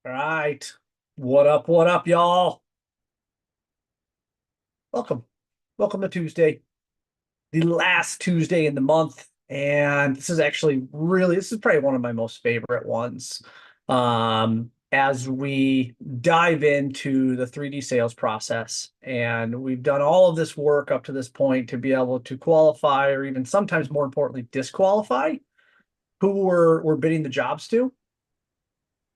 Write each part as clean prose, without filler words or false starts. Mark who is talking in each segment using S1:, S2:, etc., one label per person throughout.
S1: All right. What up, y'all? Welcome. Welcome to Tuesday, the last Tuesday in the month. And this is probably one of my most favorite ones. As we dive into the 3D sales process, and we've done all of this work up to this point to be able to qualify, or even sometimes more importantly, disqualify who we're bidding the jobs to.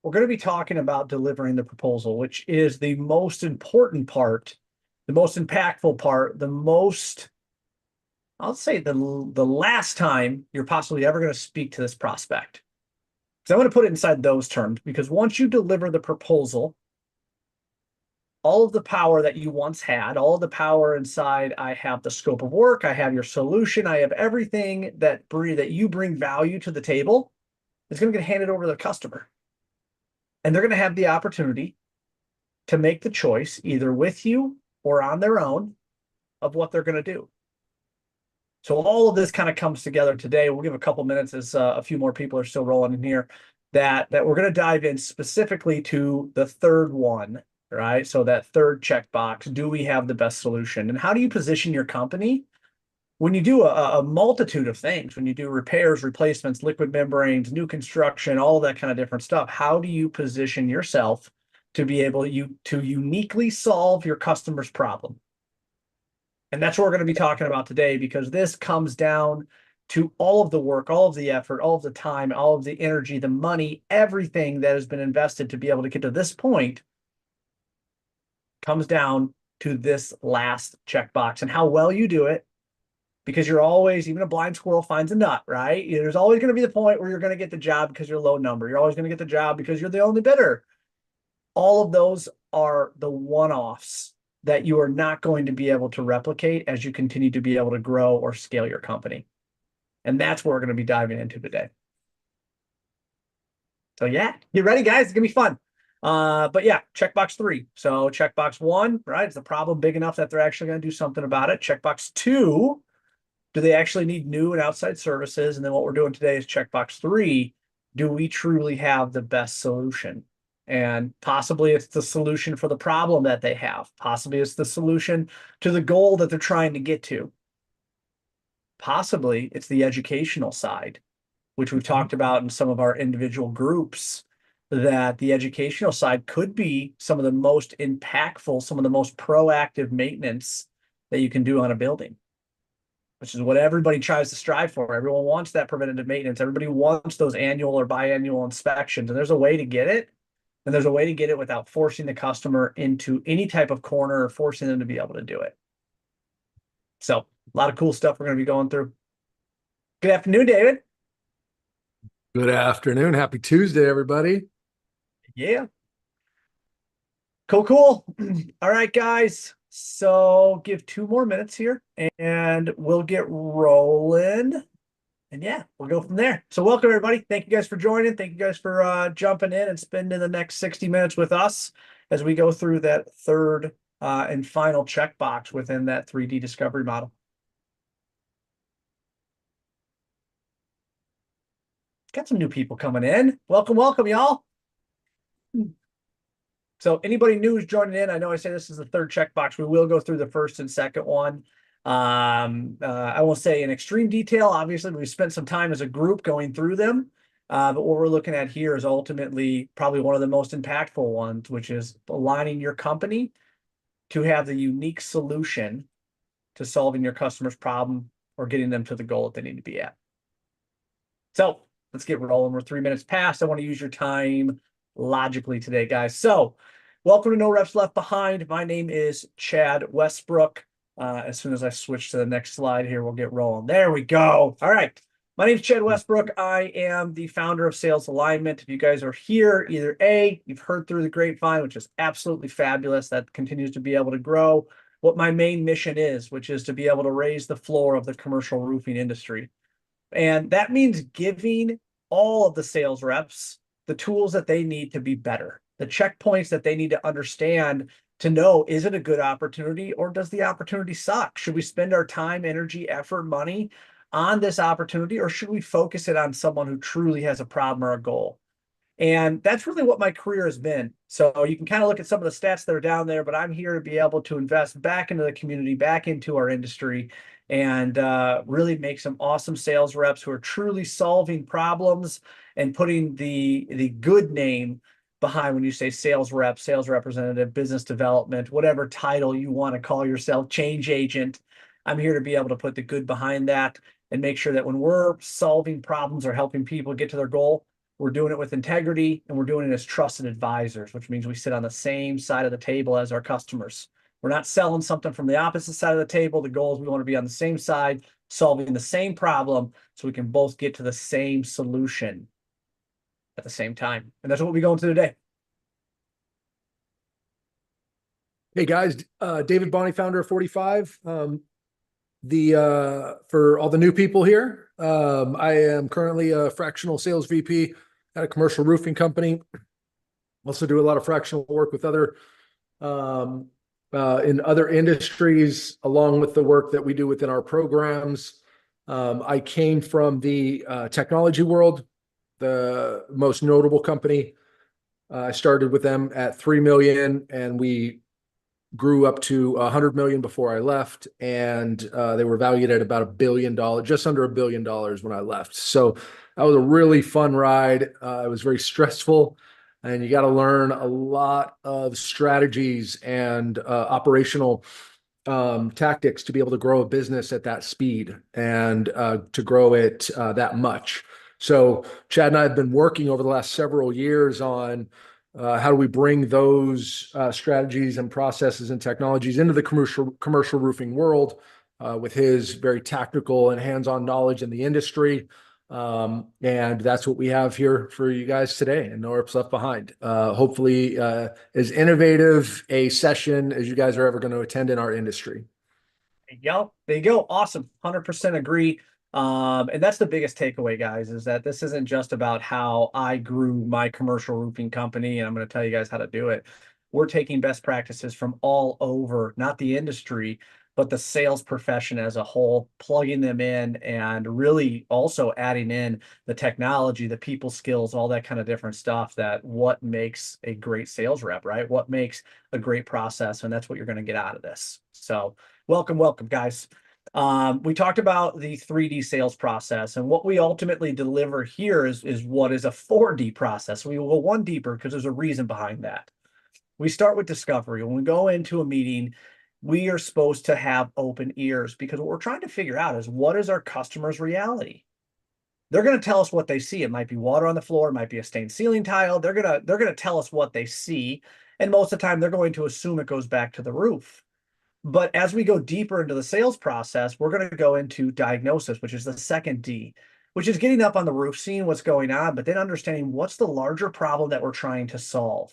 S1: We're going to be talking about delivering the proposal, which is the most important part, the most impactful part, I'll say the last time you're possibly ever going to speak to this prospect. So I'm going to put it inside those terms because once you deliver the proposal, all of the power that you once had, all of the power inside, I have the scope of work, I have your solution, I have everything that you bring value to the table, is going to get handed over to the customer. And they're going to have the opportunity to make the choice either with you or on their own of what they're going to do. So all of this kind of comes together today. We'll give a couple minutes as a few more people are still rolling in here that we're going to dive in specifically to the third one, right? So that third checkbox, do we have the best solution? And how do you position your company when you do a multitude of things, when you do repairs, replacements, liquid membranes, new construction, all of that kind of different stuff? How do you position yourself to be able to uniquely solve your customer's problem? And that's what we're going to be talking about today, because this comes down to all of the work, all of the effort, all of the time, all of the energy, the money, everything that has been invested to be able to get to this point comes down to this last checkbox and how well you do it. Because you're always, even a blind squirrel finds a nut, right? There's always going to be the point where you're going to get the job because you're low number. You're always going to get the job because you're the only bidder. All of those are the one-offs that you are not going to be able to replicate as you continue to be able to grow or scale your company. And that's what we're going to be diving into today. So yeah, get ready, guys. It's going to be fun. But yeah, checkbox 3. So checkbox 1, right? Is the problem big enough that they're actually going to do something about it? Checkbox 2, do they actually need new and outside services? And then what we're doing today is checkbox 3. Do we truly have the best solution? And possibly it's the solution for the problem that they have. Possibly it's the solution to the goal that they're trying to get to. Possibly it's the educational side, which we've talked about in some of our individual groups, that the educational side could be some of the most impactful, some of the most proactive maintenance that you can do on a building, which is what everybody tries to strive for. Everyone wants that preventative maintenance. Everybody wants those annual or biannual inspections, and there's a way to get it. And there's a way to get it without forcing the customer into any type of corner or forcing them to be able to do it. So a lot of cool stuff we're going to be going through. Good afternoon, David.
S2: Good afternoon. Happy Tuesday, everybody.
S1: Yeah. Cool. All right, guys. So give 2 more minutes here and we'll get rolling. And yeah, we'll go from there. So welcome, everybody. Thank you guys for joining. Thank you guys for jumping in and spending the next 60 minutes with us as we go through that third and final checkbox within that 3D discovery model. Got some new people coming in. Welcome, y'all. So anybody new who's joining in, I know I say this is the third checkbox. We will go through the first and second one. I won't say in extreme detail. Obviously, we spent some time as a group going through them. But what we're looking at here is ultimately probably one of the most impactful ones, which is aligning your company to have the unique solution to solving your customer's problem or getting them to the goal that they need to be at. So let's get rolling. We're 3 minutes past. I want to use your time logically today, guys. So welcome to No Reps Left Behind. My name is Chad Westbrook. As soon as I switch to the next slide here, we'll get rolling. There we go. All right. My name is Chad Westbrook. I am the founder of Sales Alignment. If you guys are here, either A, you've heard through the grapevine, which is absolutely fabulous. That continues to be able to grow. What my main mission is, which is to be able to raise the floor of the commercial roofing industry. And that means giving all of the sales reps the tools that they need to be better, the checkpoints that they need to understand to know, is it a good opportunity or does the opportunity suck? Should we spend our time, energy, effort, money on this opportunity, or should we focus it on someone who truly has a problem or a goal? And that's really what my career has been. So you can kind of look at some of the stats that are down there, but I'm here to be able to invest back into the community, back into our industry, and really make some awesome sales reps who are truly solving problems and putting the good name behind when you say sales rep, sales representative, business development, whatever title you want to call yourself, change agent. I'm here to be able to put the good behind that and make sure that when we're solving problems or helping people get to their goal, we're doing it with integrity and we're doing it as trusted advisors, which means we sit on the same side of the table as our customers. We're not selling something from the opposite side of the table. The goal is we want to be on the same side, solving the same problem so we can both get to the same solution at the same time. And that's what we'll be going to today.
S2: Hey guys, David Bonney, founder of 45. For all the new people here, I am currently a fractional sales VP at a commercial roofing company. Also do a lot of fractional work with other in other industries, along with the work that we do within our programs. I came from the technology world. The most notable company, I started with them at 3 million, and we grew up to 100 million before I left, and they were valued at about $1 billion, just under $1 billion when I left. So that was a really fun ride. It was very stressful, and you got to learn a lot of strategies and operational tactics to be able to grow a business at that speed and to grow it that much. So Chad and I have been working over the last several years on how do we bring those strategies and processes and technologies into the commercial roofing world with his very tactical and hands-on knowledge in the industry. And that's what we have here for you guys today, and no Rips Left Behind. Hopefully as innovative a session as you guys are ever going to attend in our industry.
S1: There you go. There you go. Awesome. 100% agree. And that's the biggest takeaway, guys, is that this isn't just about how I grew my commercial roofing company and I'm going to tell you guys how to do it. We're taking best practices from all over, not the industry, but the sales profession as a whole, plugging them in and really also adding in the technology, the people skills, all that kind of different stuff, that what makes a great sales rep, right? What makes a great process. And that's what you're going to get out of this. So welcome, welcome, guys. We talked about the 3D sales process, and what we ultimately deliver here is what is a 4D process. We will go one deeper because there's a reason behind that. We start with discovery. When we go into a meeting, we are supposed to have open ears because what we're trying to figure out is what is our customer's reality. They're going to tell us what they see. It might be water on the floor, it might be a stained ceiling tile. They're gonna tell us what they see, and most of the time they're going to assume it goes back to the roof. But as we go deeper into the sales process, we're going to go into diagnosis, which is the second D, which is getting up on the roof, seeing what's going on, but then understanding what's the larger problem that we're trying to solve.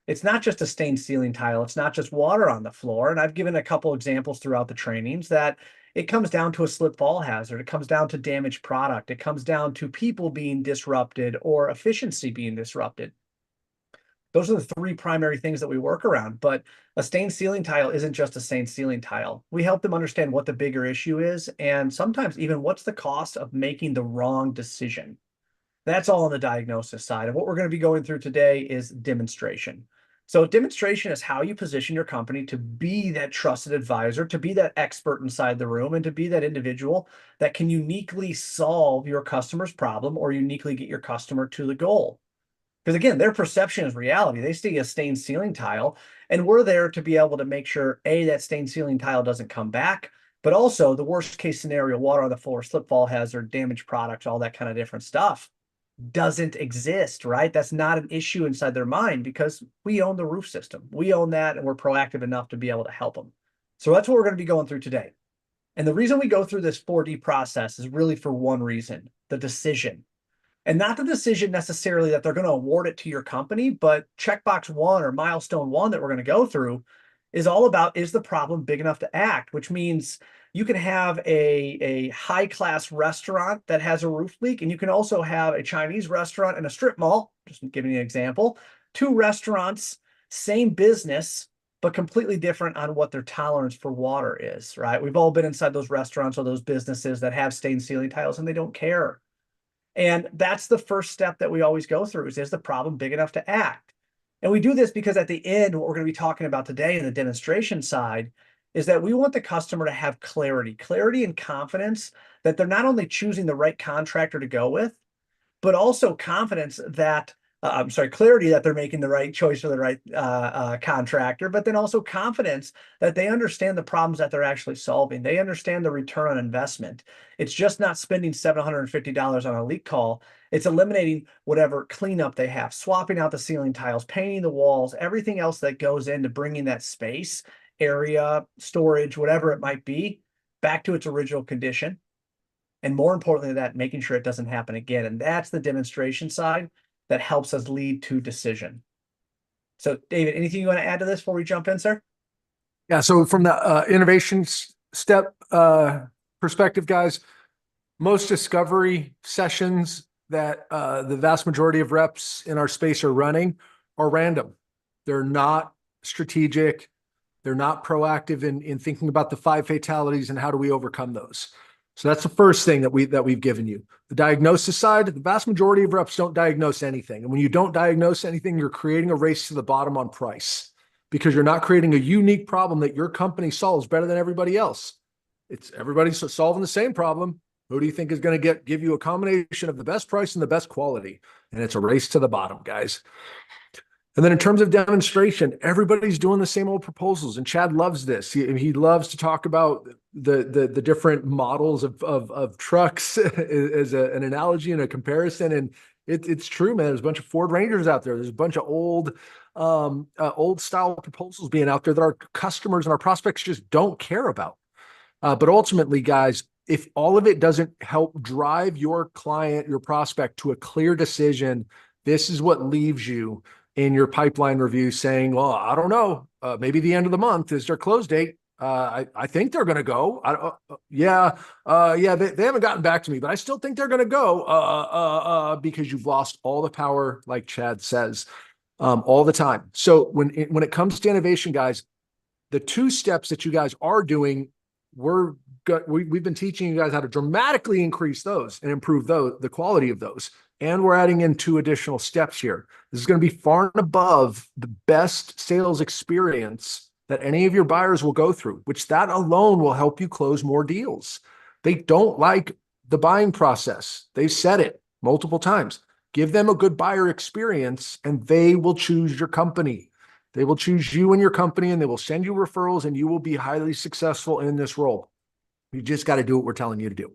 S1: It's not just a stained ceiling tile. It's not just water on the floor. And I've given a couple examples throughout the trainings that it comes down to a slip fall hazard. It comes down to damaged product. It comes down to people being disrupted or efficiency being disrupted. Those are the three primary things that we work around. But a stained ceiling tile isn't just a stained ceiling tile. We help them understand what the bigger issue is, and sometimes even what's the cost of making the wrong decision. That's all on the diagnosis side. And what we're going to be going through today is demonstration. So demonstration is how you position your company to be that trusted advisor, to be that expert inside the room, and to be that individual that can uniquely solve your customer's problem or uniquely get your customer to the goal. Because again, their perception is reality. They see a stained ceiling tile, and we're there to be able to make sure, A, that stained ceiling tile doesn't come back, but also the worst case scenario, water on the floor, slip fall hazard, damaged products, all that kind of different stuff doesn't exist, right? That's not an issue inside their mind because we own the roof system. We own that, and we're proactive enough to be able to help them. So that's what we're going to be going through today. And the reason we go through this 4D process is really for one reason, the decision. And not the decision necessarily that they're going to award it to your company, but checkbox one or milestone one that we're going to go through is all about, is the problem big enough to act? Which means you can have a high-class restaurant that has a roof leak, and you can also have a Chinese restaurant and a strip mall, just giving you an example, two restaurants, same business, but completely different on what their tolerance for water is, right? We've all been inside those restaurants or those businesses that have stained ceiling tiles, and they don't care. And that's the first step that we always go through is the problem big enough to act? And we do this because at the end, what we're going to be talking about today in the demonstration side is that we want the customer to have clarity and confidence that they're not only choosing the right contractor to go with, but also confidence that I'm sorry, clarity that they're making the right choice for the right contractor, but then also confidence that they understand the problems that they're actually solving. They understand the return on investment. It's just not spending $750 on a leak call. It's eliminating whatever cleanup they have, swapping out the ceiling tiles, painting the walls, everything else that goes into bringing that space, area, storage, whatever it might be, back to its original condition. And more importantly than that, making sure it doesn't happen again. And that's the demonstration side that helps us lead to decision. So, David, anything you want to add to this before we jump in, sir?
S2: Yeah. So from the innovation step perspective, guys, most discovery sessions that the vast majority of reps in our space are running are random. They're not strategic. They're not proactive in thinking about the 5 fatalities and how do we overcome those. So that's the first thing that we've given you. The diagnosis side, the vast majority of reps don't diagnose anything. And when you don't diagnose anything, you're creating a race to the bottom on price because you're not creating a unique problem that your company solves better than everybody else. It's everybody's solving the same problem. Who do you think is going to give you a combination of the best price and the best quality? And it's a race to the bottom, guys. And then in terms of demonstration, everybody's doing the same old proposals. And Chad loves this. He loves to talk about the different models of trucks as an analogy and a comparison. And it's true, man. There's a bunch of Ford Rangers out there. There's a bunch of old style proposals being out there that our customers and our prospects just don't care about. But ultimately, guys, if all of it doesn't help drive your client, your prospect to a clear decision, this is what leaves you in your pipeline review saying, well, I don't know, maybe the end of the month is their close date. I think they're going to go. They haven't gotten back to me, but I still think they're going to go because you've lost all the power, like Chad says, all the time. So when it comes to innovation, guys, the 2 steps that you guys are doing, we've been teaching you guys how to dramatically increase those and improve the quality of those. And we're adding in 2 additional steps here. This is going to be far and above the best sales experience that any of your buyers will go through, which that alone will help you close more deals. They don't like the buying process. They've said it multiple times. Give them a good buyer experience and they will choose your company. They will choose you and your company and they will send you referrals and you will be highly successful in this role. You just got to do what we're telling you to do.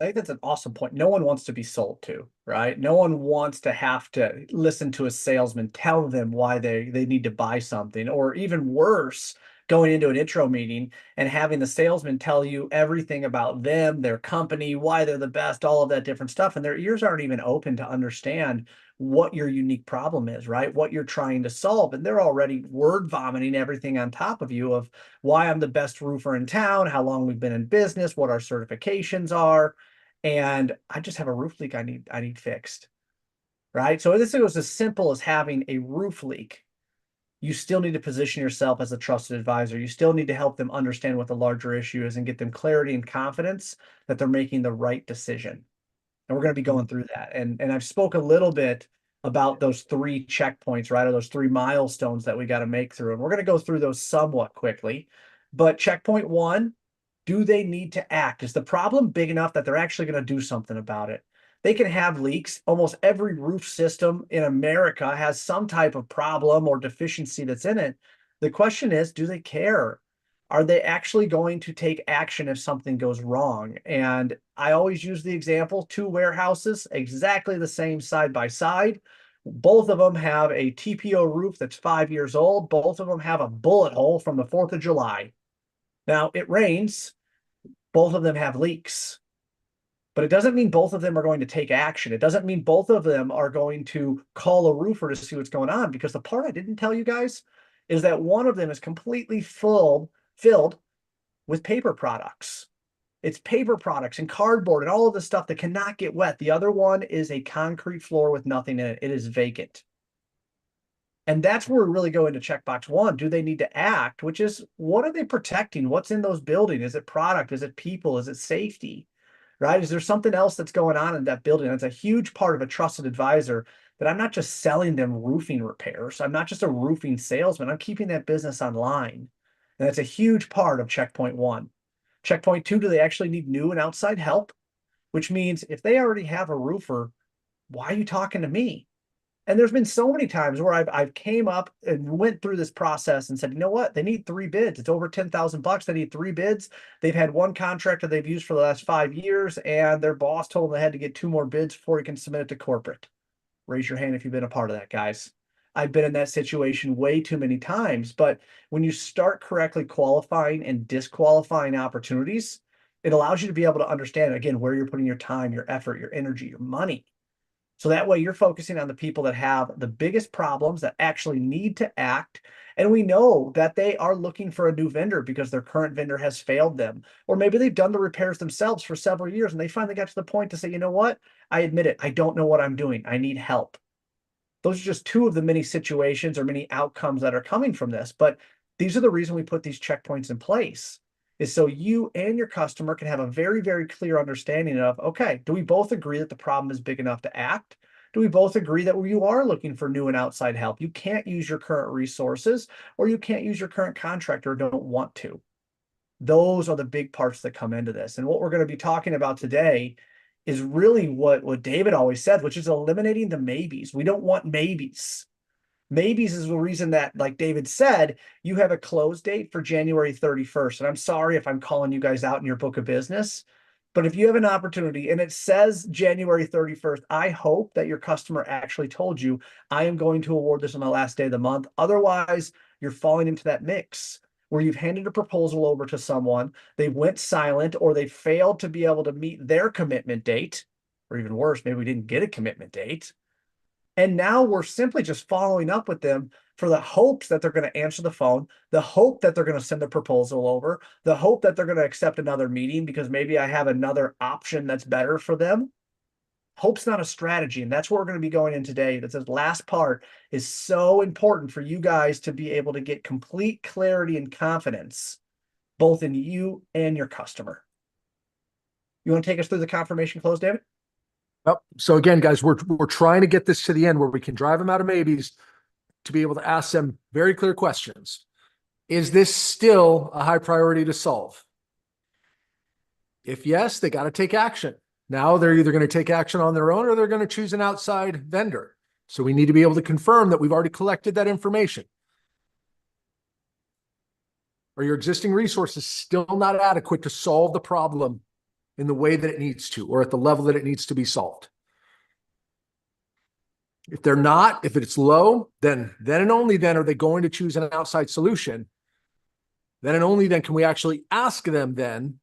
S1: I think that's an awesome point. No one wants to be sold to, right? No one wants to have to listen to a salesman tell them why they need to buy something, or even worse, going into an intro meeting and having the salesman tell you everything about them, their company, why they're the best, all of that different stuff. And their ears aren't even open to understand what your unique problem is, right? What you're trying to solve. And they're already word vomiting everything on top of you of why I'm the best roofer in town, how long we've been in business, what our certifications are. And I just have a roof leak I need fixed, right? So this was as simple as having a roof leak. You still need to position yourself as a trusted advisor. You still need to help them understand what the larger issue is and get them clarity and confidence that they're making the right decision. And we're going to be going through that. And I've spoke a little bit about those 3 checkpoints, right? Or those 3 milestones that we got to make through. And we're going to go through those somewhat quickly. But checkpoint 1, do they need to act? Is the problem big enough that they're actually going to do something about it? They can have leaks. Almost every roof system in America has some type of problem or deficiency that's in it. The question is, do they care? Are they actually going to take action if something goes wrong? And I always use the example, 2 warehouses, exactly the same side by side. Both of them have a TPO roof that's 5 years old. Both of them have a bullet hole from the 4th of July. Now, it rains. Both of them have leaks. But it doesn't mean both of them are going to take action. It doesn't mean both of them are going to call a roofer to see what's going on, because the part I didn't tell you guys is that one of them is completely filled with paper products. It's paper products and cardboard and all of the stuff that cannot get wet. The other one is a concrete floor with nothing in it. It is vacant. And that's where we really go into checkbox 1. Do they need to act? Which is, what are they protecting? What's in those buildings? Is it product? Is it people? Is it safety? right? Is there something else that's going on in that building? That's a huge part of a trusted advisor, that I'm not just selling them roofing repairs. I'm not just a roofing salesman. I'm keeping that business online. And that's a huge part of checkpoint one. Checkpoint two, do they actually need new and outside help? Which means if they already have a roofer, why are you talking to me? And there's been so many times where I've came up and went through this process and said, you know what? They need 3 bids. It's over 10,000 bucks. They need 3 bids. They've had one contractor they've used for the last 5 years, and their boss told them they had to get 2 more bids before he can submit it to corporate. Raise your hand if you've been a part of that, guys. I've been in that situation way too many times. But when you start correctly qualifying and disqualifying opportunities, it allows you to be able to understand, again, where you're putting your time, your effort, your energy, your money. So that way you're focusing on the people that have the biggest problems, that actually need to act. And we know that they are looking for a new vendor because their current vendor has failed them. Or maybe they've done the repairs themselves for several years and they finally got to the point to say, you know what? I admit it. I don't know what I'm doing. I need help. Those are just two of the many situations or many outcomes that are coming from this. But these are the reason we put these checkpoints in place, is so you and your customer can have a very, very clear understanding of, okay, do we both agree that the problem is big enough to act? Do we both agree that you are looking for new and outside help? You can't use your current resources, or you can't use your current contractor, or don't want to. Those are the big parts that come into this. And what we're going to be talking about today is really what David always said, which is eliminating the maybes. We don't want maybes. Maybes is the reason that, like David said, you have a close date for January 31st. And I'm sorry if I'm calling you guys out in your book of business, but if you have an opportunity and it says January 31st, I hope that your customer actually told you, I am going to award this on the last day of the month. Otherwise, you're falling into that mix where you've handed a proposal over to someone, they went silent, or they failed to be able to meet their commitment date, or even worse, maybe we didn't get a commitment date. And now we're simply just following up with them for the hopes that they're going to answer the phone, the hope that they're going to send a proposal over, the hope that they're going to accept another meeting because maybe I have another option that's better for them. Hope's not a strategy. And that's what we're going to be going in today. That's the last part is so important for you guys to be able to get complete clarity and confidence, both in you and your customer. You want to take us through the confirmation close, David?
S2: Well, so again, guys, we're trying to get this to the end where we can drive them out of maybes to be able to ask them very clear questions. Is this still a high priority to solve? If yes, they got to take action. Now they're either going to take action on their own or they're going to choose an outside vendor. So we need to be able to confirm that we've already collected that information. Are your existing resources still not adequate to solve the problem in the way that it needs to, or at the level that it needs to be solved? If they're not, if it's low, then and only then are they going to choose an outside solution. Then and only then can we actually ask them then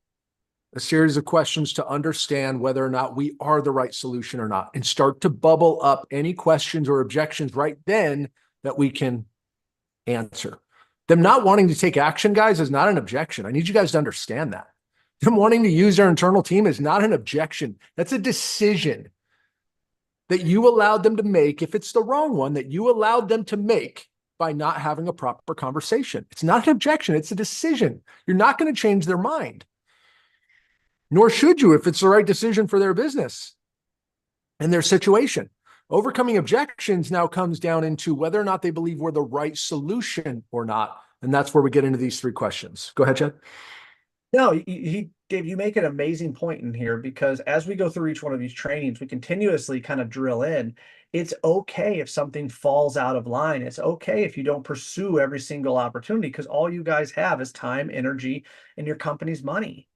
S2: a series of questions to understand whether or not we are the right solution or not, and start to bubble up any questions or objections right then that we can answer. Them not wanting to take action, guys, is not an objection. I need you guys to understand that. Them wanting to use their internal team is not an objection. That's a decision that you allowed them to make, if it's the wrong one, that you allowed them to make by not having a proper conversation. It's not an objection. It's a decision. You're not going to change their mind. Nor should you if it's the right decision for their business and their situation. Overcoming objections now comes down into whether or not they believe we're the right solution or not. And that's where we get into these 3 questions. Go ahead, Chad.
S1: No, Dave, you make an amazing point in here, because as we go through each one of these trainings, we continuously kind of drill in. It's okay if something falls out of line. It's okay if you don't pursue every single opportunity, because all you guys have is time, energy, and your company's money,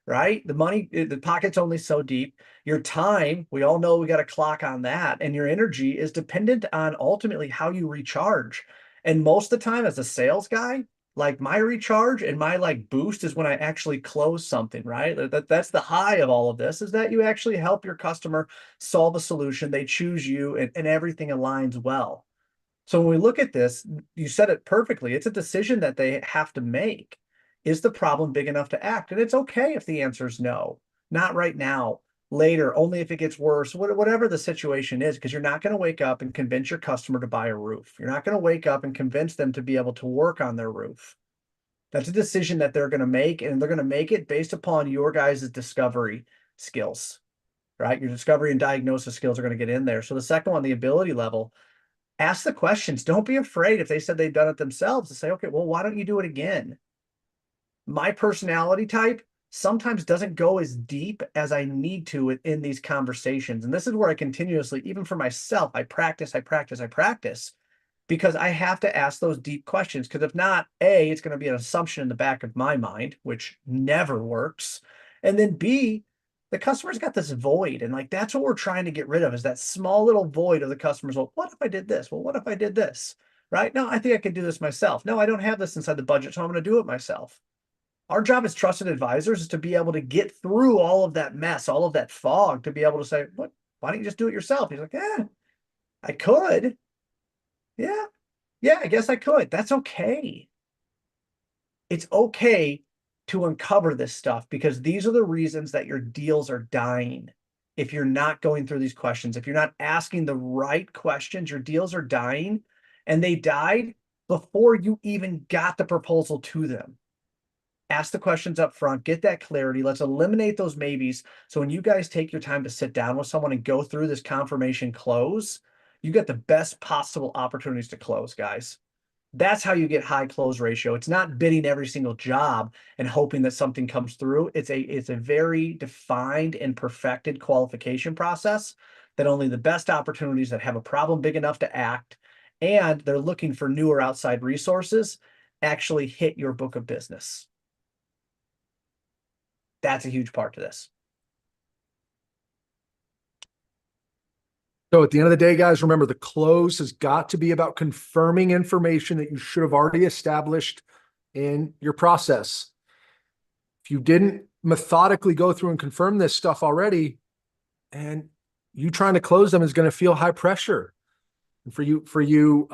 S1: right? The money, the pocket's only so deep. Your time, we all know we got a clock on that. And your energy is dependent on ultimately how you recharge. And most of the time, as a sales guy, like my recharge and my like boost is when I actually close something, right? That's the high of all of this, is that you actually help your customer solve a solution. They choose you, and everything aligns well. So when we look at this, you said it perfectly. It's a decision that they have to make. Is the problem big enough to act? And it's okay if the answer is no, not right now, later, only if it gets worse, whatever the situation is, because you're not going to wake up and convince your customer to buy a roof. You're not going to wake up and convince them to be able to work on their roof. That's a decision that they're going to make, and they're going to make it based upon your guys' discovery. skills, right? Your discovery and diagnosis skills are going to get in there. So the second one, the ability level, ask the questions. Don't be afraid if they said they've done it themselves to say, okay, well, why don't you do it again? My personality type sometimes doesn't go as deep as I need to in these conversations. And this is where I continuously, even for myself, I practice because I have to ask those deep questions. Because if not, A, it's going to be an assumption in the back of my mind, which never works. And then B, the customer's got this void. And like, that's what we're trying to get rid of, is that small little void of the customers. Well, what if I did this? Well, what if I did this? Right? No, I think I can do this myself. No, I don't have this inside the budget, so I'm going to do it myself. Our job as trusted advisors is to be able to get through all of that mess, all of that fog, to be able to say, what, why don't you just do it yourself? He's like, I could. Yeah, yeah, I guess I could. That's okay. It's okay to uncover this stuff, because these are the reasons that your deals are dying. If you're not going through these questions, if you're not asking the right questions, your deals are dying, and they died before you even got the proposal to them. Ask the questions up front, get that clarity. Let's eliminate those maybes. So when you guys take your time to sit down with someone and go through this confirmation close, you get the best possible opportunities to close, guys. That's how you get high close ratio. It's not bidding every single job and hoping that something comes through. It's a very defined and perfected qualification process that only the best opportunities that have a problem big enough to act and they're looking for newer outside resources actually hit your book of business. That's a huge part to this.
S2: So at the end of the day, guys, remember the close has got to be about confirming information that you should have already established in your process. If you didn't methodically go through and confirm this stuff already, and you trying to close them is going to feel high pressure. And for you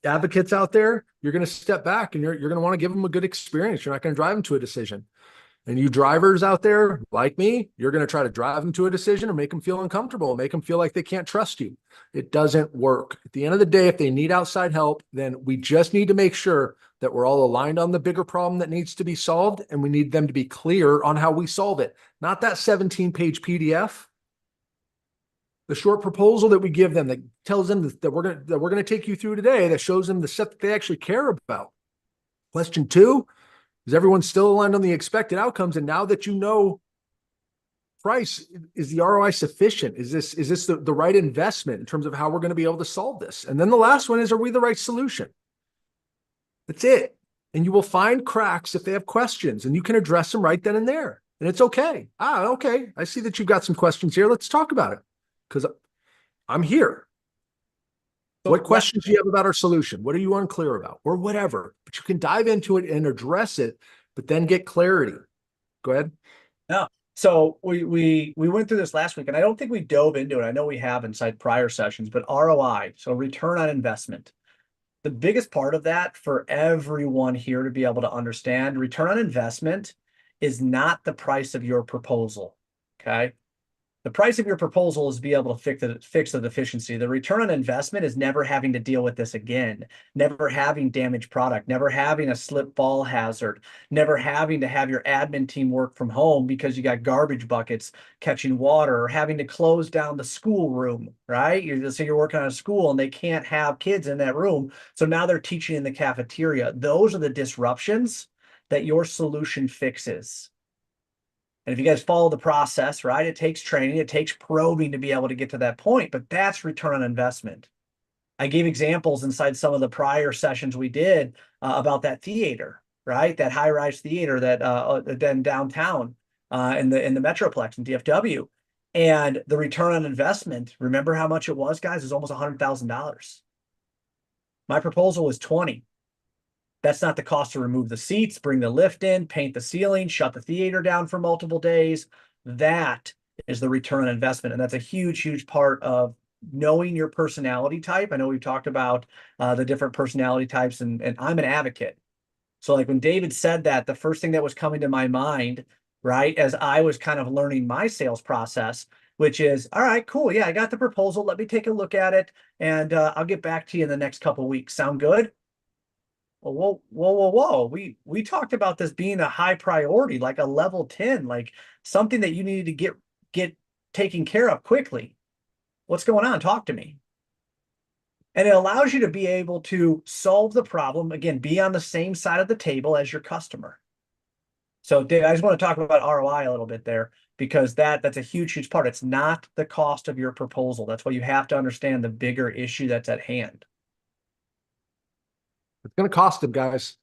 S2: advocates out there, you're going to step back and you're going to want to give them a good experience. You're not going to drive them to a decision. And you drivers out there, like me, you're going to try to drive them to a decision and make them feel uncomfortable, make them feel like they can't trust you. It doesn't work. At the end of the day, if they need outside help, then we just need to make sure that we're all aligned on the bigger problem that needs to be solved, and we need them to be clear on how we solve it. Not that 17-page PDF. The short proposal that we give them that tells them that we're going to take you through today, that shows them the stuff that they actually care about. Question 2, is everyone still aligned on the expected outcomes? And now that you know price, is the ROI sufficient? Is this the right investment in terms of how we're going to be able to solve this? And then the last one is, are we the right solution? That's it. And you will find cracks if they have questions, and you can address them right then and there. And it's okay. Okay. I see that you've got some questions here. Let's talk about it, because I'm here. So what questions do you have about our solution? What are you unclear about, or whatever? But you can dive into it and address it, but then get clarity. Go ahead.
S1: No. So we went through this last week, and I don't think we dove into it. I know we have inside prior sessions, but ROI, so return on investment. The biggest part of that for everyone here to be able to understand, return on investment is not the price of your proposal. Okay. The price of your proposal is to be able to fix the deficiency. The return on investment is never having to deal with this again, never having damaged product, never having a slip fall hazard, never having to have your admin team work from home because you got garbage buckets catching water, or having to close down the schoolroom, right? So you're working on a school and they can't have kids in that room. So now they're teaching in the cafeteria. Those are the disruptions that your solution fixes. And if you guys follow the process, right, it takes training, it takes probing to be able to get to that point, but that's return on investment. I gave examples inside some of the prior sessions we did about that theater, right? That high-rise theater that then downtown in the Metroplex in DFW. And the return on investment, remember how much it was, guys? It was almost $100,000. My proposal was 20. That's not the cost to remove the seats, bring the lift in, paint the ceiling, shut the theater down for multiple days. That is the return on investment. And that's a huge, huge part of knowing your personality type. I know we've talked about the different personality types, and I'm an advocate. So like when David said that, the first thing that was coming to my mind, right, as I was kind of learning my sales process, which is, all right, cool. Yeah, I got the proposal. Let me take a look at it, and I'll get back to you in the next couple of weeks. Sound good? Whoa. We talked about this being a high priority, like a level 10, like something that you needed to get get taken care of quickly. What's going on? Talk to me. And it allows you to be able to solve the problem. Again, be on the same side of the table as your customer. So Dave, I just want to talk about ROI a little bit there, because that's a huge, huge part. It's not the cost of your proposal. That's why you have to understand the bigger issue that's at hand.
S2: It's going to cost them, guys.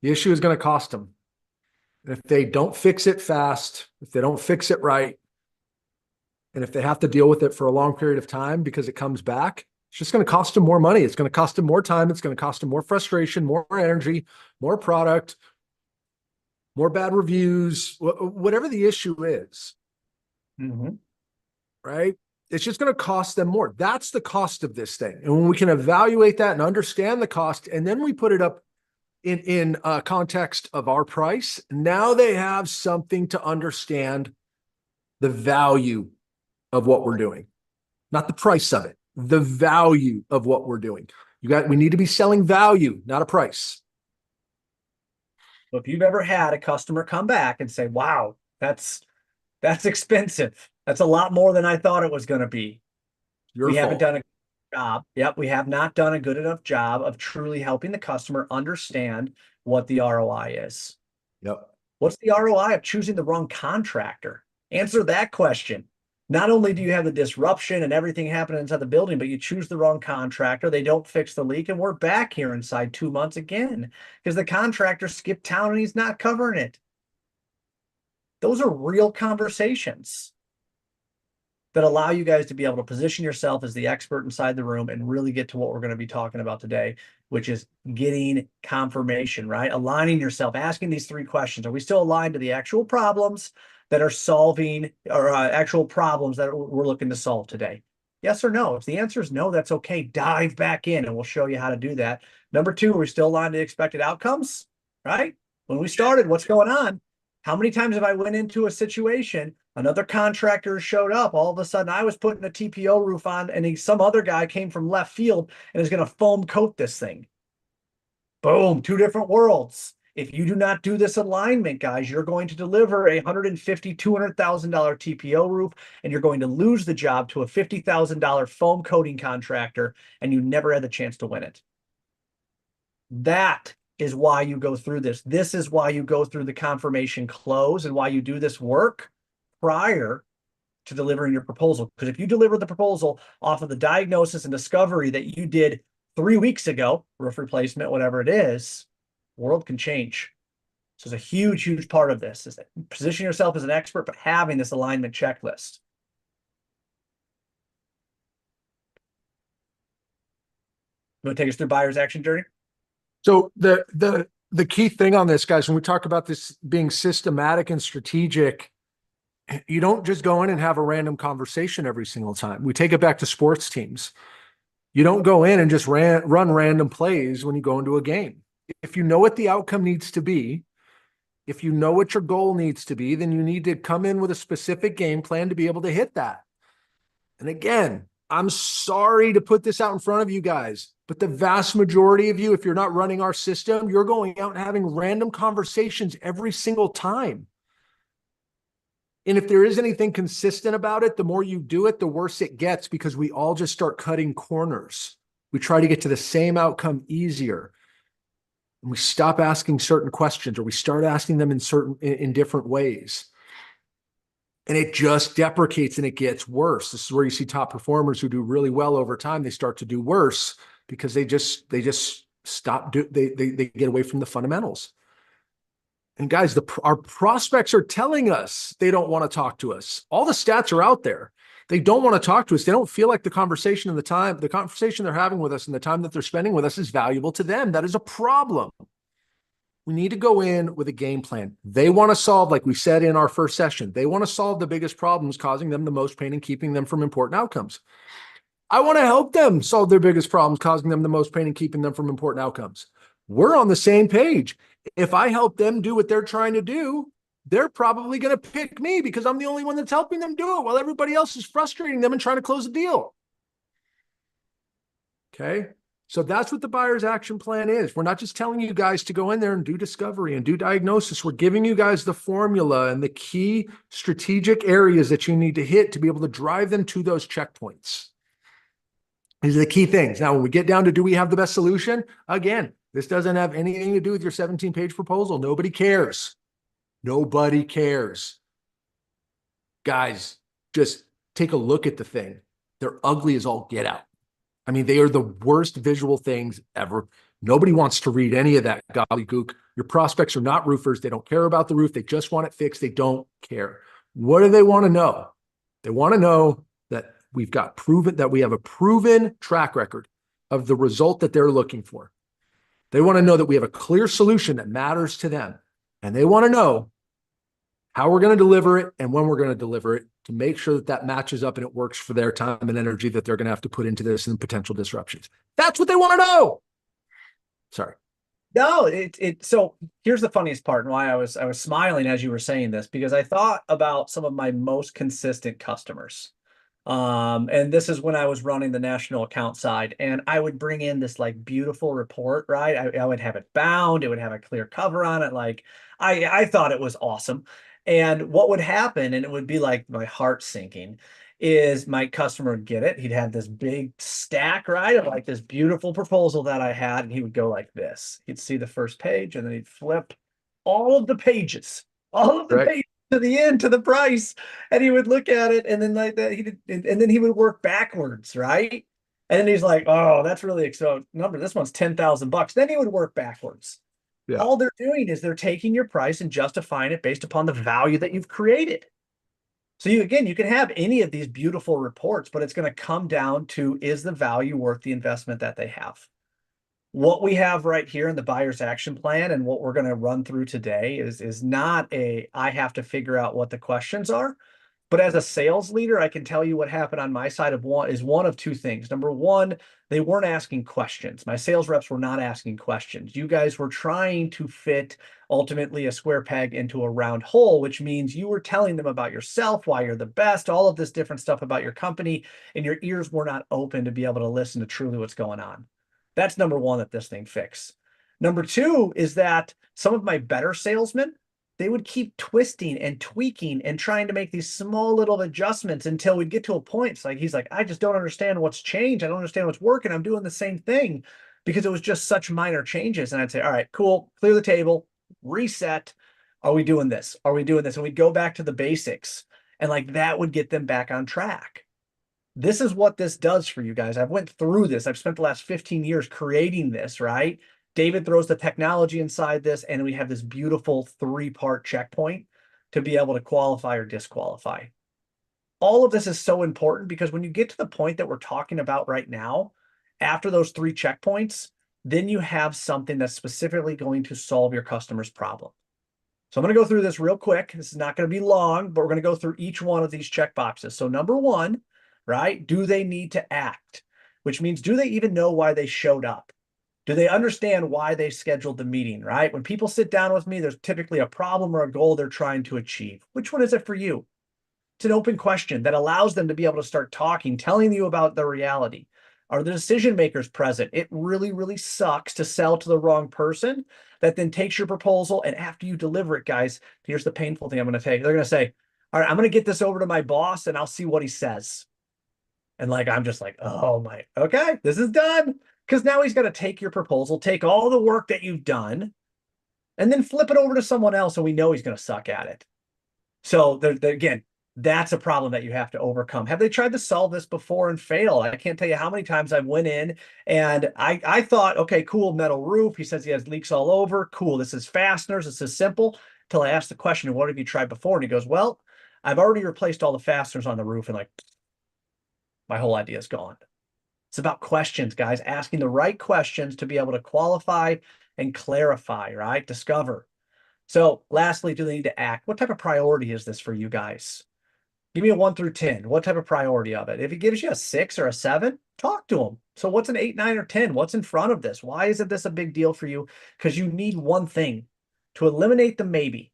S2: The issue is going to cost them. And if they don't fix it fast, if they don't fix it right, and if they have to deal with it for a long period of time because it comes back, it's just going to cost them more money. It's going to cost them more time. It's going to cost them more frustration, more energy, more product, more bad reviews, whatever the issue is.
S1: Mm-hmm.
S2: Right? It's just going to cost them more. That's the cost of this thing. And when we can evaluate that and understand the cost, and then we put it up in context of our price, now they have something to understand the value of what we're doing, not the price of it, the value of what we're doing. We need to be selling value, not a price.
S1: So if you've ever had a customer come back and say, wow, that's expensive. That's a lot more than I thought it was going to be. We haven't done a good job. Yep, we have not done a good enough job of truly helping the customer understand what the ROI is.
S2: Yep.
S1: What's the ROI of choosing the wrong contractor? Answer that question. Not only do you have the disruption and everything happening inside the building, but you choose the wrong contractor, they don't fix the leak, and we're back here inside 2 months again because the contractor skipped town and he's not covering it. Those are real conversations that allow you guys to be able to position yourself as the expert inside the room and really get to what we're going to be talking about today, which is getting confirmation, right? Aligning yourself, asking these 3 questions. Are we still aligned to the actual problems that are solving, or actual problems that we're looking to solve today? Yes or no? If the answer is no, that's okay. Dive back in and we'll show you how to do that. Number 2, we're still aligned to the expected outcomes, right? When we started, what's going on? How many times have I went into a situation, another contractor showed up, all of a sudden I was putting a TPO roof on and some other guy came from left field and is going to foam coat this thing. Boom, 2 different worlds. If you do not do this alignment, guys, you're going to deliver a $150,000, $200,000 TPO roof, and you're going to lose the job to a $50,000 foam coating contractor, and you never had the chance to win it. That is why you go through this. This is why you go through the confirmation close and why you do this work prior to delivering your proposal. Because if you deliver the proposal off of the diagnosis and discovery that you did 3 weeks ago, roof replacement, whatever it is, world can change. So it's a huge, huge part of this is that position yourself as an expert, but having this alignment checklist. You want to take us through buyer's action journey?
S2: So the key thing on this, guys, when we talk about this being systematic and strategic, you don't just go in and have a random conversation every single time. We take it back to sports teams. You don't go in and just run random plays when you go into a game. If you know what the outcome needs to be, if you know what your goal needs to be, then you need to come in with a specific game plan to be able to hit that. And again, I'm sorry to put this out in front of you guys, but the vast majority of you, if you're not running our system, you're going out and having random conversations every single time. And if there is anything consistent about it, the more you do it, the worse it gets, because we all just start cutting corners. We try to get to the same outcome easier. And we stop asking certain questions, or we start asking them in different ways. And it just deprecates and it gets worse. This is where you see top performers who do really well over time. They start to do worse because they just stop. They get away from the fundamentals. And guys, our prospects are telling us they don't want to talk to us. All the stats are out there. They don't want to talk to us. They don't feel like the conversation they're having with us and the time that they're spending with us is valuable to them. That is a problem. We need to go in with a game plan. They want to solve, like we said in our first session, they want to solve the biggest problems causing them the most pain and keeping them from important outcomes. I want to help them solve their biggest problems causing them the most pain and keeping them from important outcomes. We're on the same page. If I help them do what they're trying to do, they're probably going to pick me because I'm the only one that's helping them do it while everybody else is frustrating them and trying to close a deal. Okay. So that's what the buyer's action plan is. We're not just telling you guys to go in there and do discovery and do diagnosis. We're giving you guys the formula and the key strategic areas that you need to hit to be able to drive them to those checkpoints. These are the key things. Now, when we get down to do we have the best solution? Again, this doesn't have anything to do with your 17-page proposal. Nobody cares. Nobody cares. Guys, just take a look at the thing. They're ugly as all get out. I mean, they are the worst visual things ever. Nobody wants to read any of that gobbledygook. Your prospects are not roofers. They don't care about the roof. They just want it fixed. They don't care. What do they want to know? They want to know that we have a proven track record of the result that they're looking for. They want to know that we have a clear solution that matters to them. And they want to know how we're going to deliver it and when we're going to deliver it to make sure that that matches up and it works for their time and energy that they're going to have to put into this and potential disruptions. That's what they want to know. Sorry.
S1: No, so here's the funniest part and why I was smiling as you were saying this, because I thought about some of my most consistent customers. And this is when I was running the national account side, and I would bring in this like beautiful report, right? I would have it bound, it would have a clear cover on it. Like I thought it was awesome. And what would happen, and it would be like my heart sinking, is my customer would get it. He'd have this big stack, right, of like this beautiful proposal that I had, and he would go like this. He'd see the first page, and then he'd flip all of the pages, all of the
S2: Right.
S1: pages to the end to the price, and he would look at it, and then like that and then he would work backwards, right? And then he's like, "Oh, that's really so number. This one's $10,000." Then he would work backwards.
S2: Yeah.
S1: All they're doing is they're taking your price and justifying it based upon the value that you've created. So you can have any of these beautiful reports, but it's going to come down to, is the value worth the investment that they have? What we have right here in the buyer's action plan and what we're going to run through today is not I have to figure out what the questions are. But as a sales leader, I can tell you what happened on my side of one of two things. Number one, they weren't asking questions. My sales reps were not asking questions. You guys were trying to fit ultimately a square peg into a round hole, which means you were telling them about yourself, why you're the best, all of this different stuff about your company, and your ears were not open to be able to listen to truly what's going on. That's number one that this thing fixed. Number two is that some of my better salesmen, they would keep twisting and tweaking and trying to make these small little adjustments until we'd get to a point. It's like, he's like, I just don't understand what's changed. I don't understand what's working. I'm doing the same thing because it was just such minor changes. And I'd say, all right, cool, clear the table, reset. Are we doing this? Are we doing this? And we'd go back to the basics. And like that would get them back on track. This is what this does for you guys. I've went through this. I've spent the last 15 years creating this, right? David throws the technology inside this, and we have this beautiful 3-part checkpoint to be able to qualify or disqualify. All of this is so important because when you get to the point that we're talking about right now, after those 3 checkpoints, then you have something that's specifically going to solve your customer's problem. So I'm going to go through this real quick. This is not going to be long, but we're going to go through each one of these check boxes. So number one, right? Do they need to act? Which means, do they even know why they showed up? Do they understand why they scheduled the meeting, right? When people sit down with me, there's typically a problem or a goal they're trying to achieve. Which one is it for you? It's an open question that allows them to be able to start talking, telling you about the reality. Are the decision makers present? It really, really sucks to sell to the wrong person that then takes your proposal. And after you deliver it, guys, here's the painful thing I'm going to take. They're going to say, all right, I'm going to get this over to my boss and I'll see what he says. And like, I'm just like, oh my, okay, this is done. Because now he's got to take your proposal, take all the work that you've done, and then flip it over to someone else. And we know he's going to suck at it. So again, that's a problem that you have to overcome. Have they tried to solve this before and failed? I can't tell you how many times I went in and I thought, okay, cool, metal roof. He says he has leaks all over. Cool, this is fasteners. This is simple. Until I asked the question, what have you tried before? And he goes, well, I've already replaced all the fasteners on the roof, and like, my whole idea is gone. It's about questions, guys, asking the right questions to be able to qualify and clarify, right? Discover. So lastly, do they need to act? What type of priority is this for you guys? Give me a 1 through 10. What type of priority of it? If he gives you a 6 or a 7, talk to him. So what's an 8, 9, or 10? What's in front of this? Why isn't this a big deal for you? Because you need one thing to eliminate the maybe.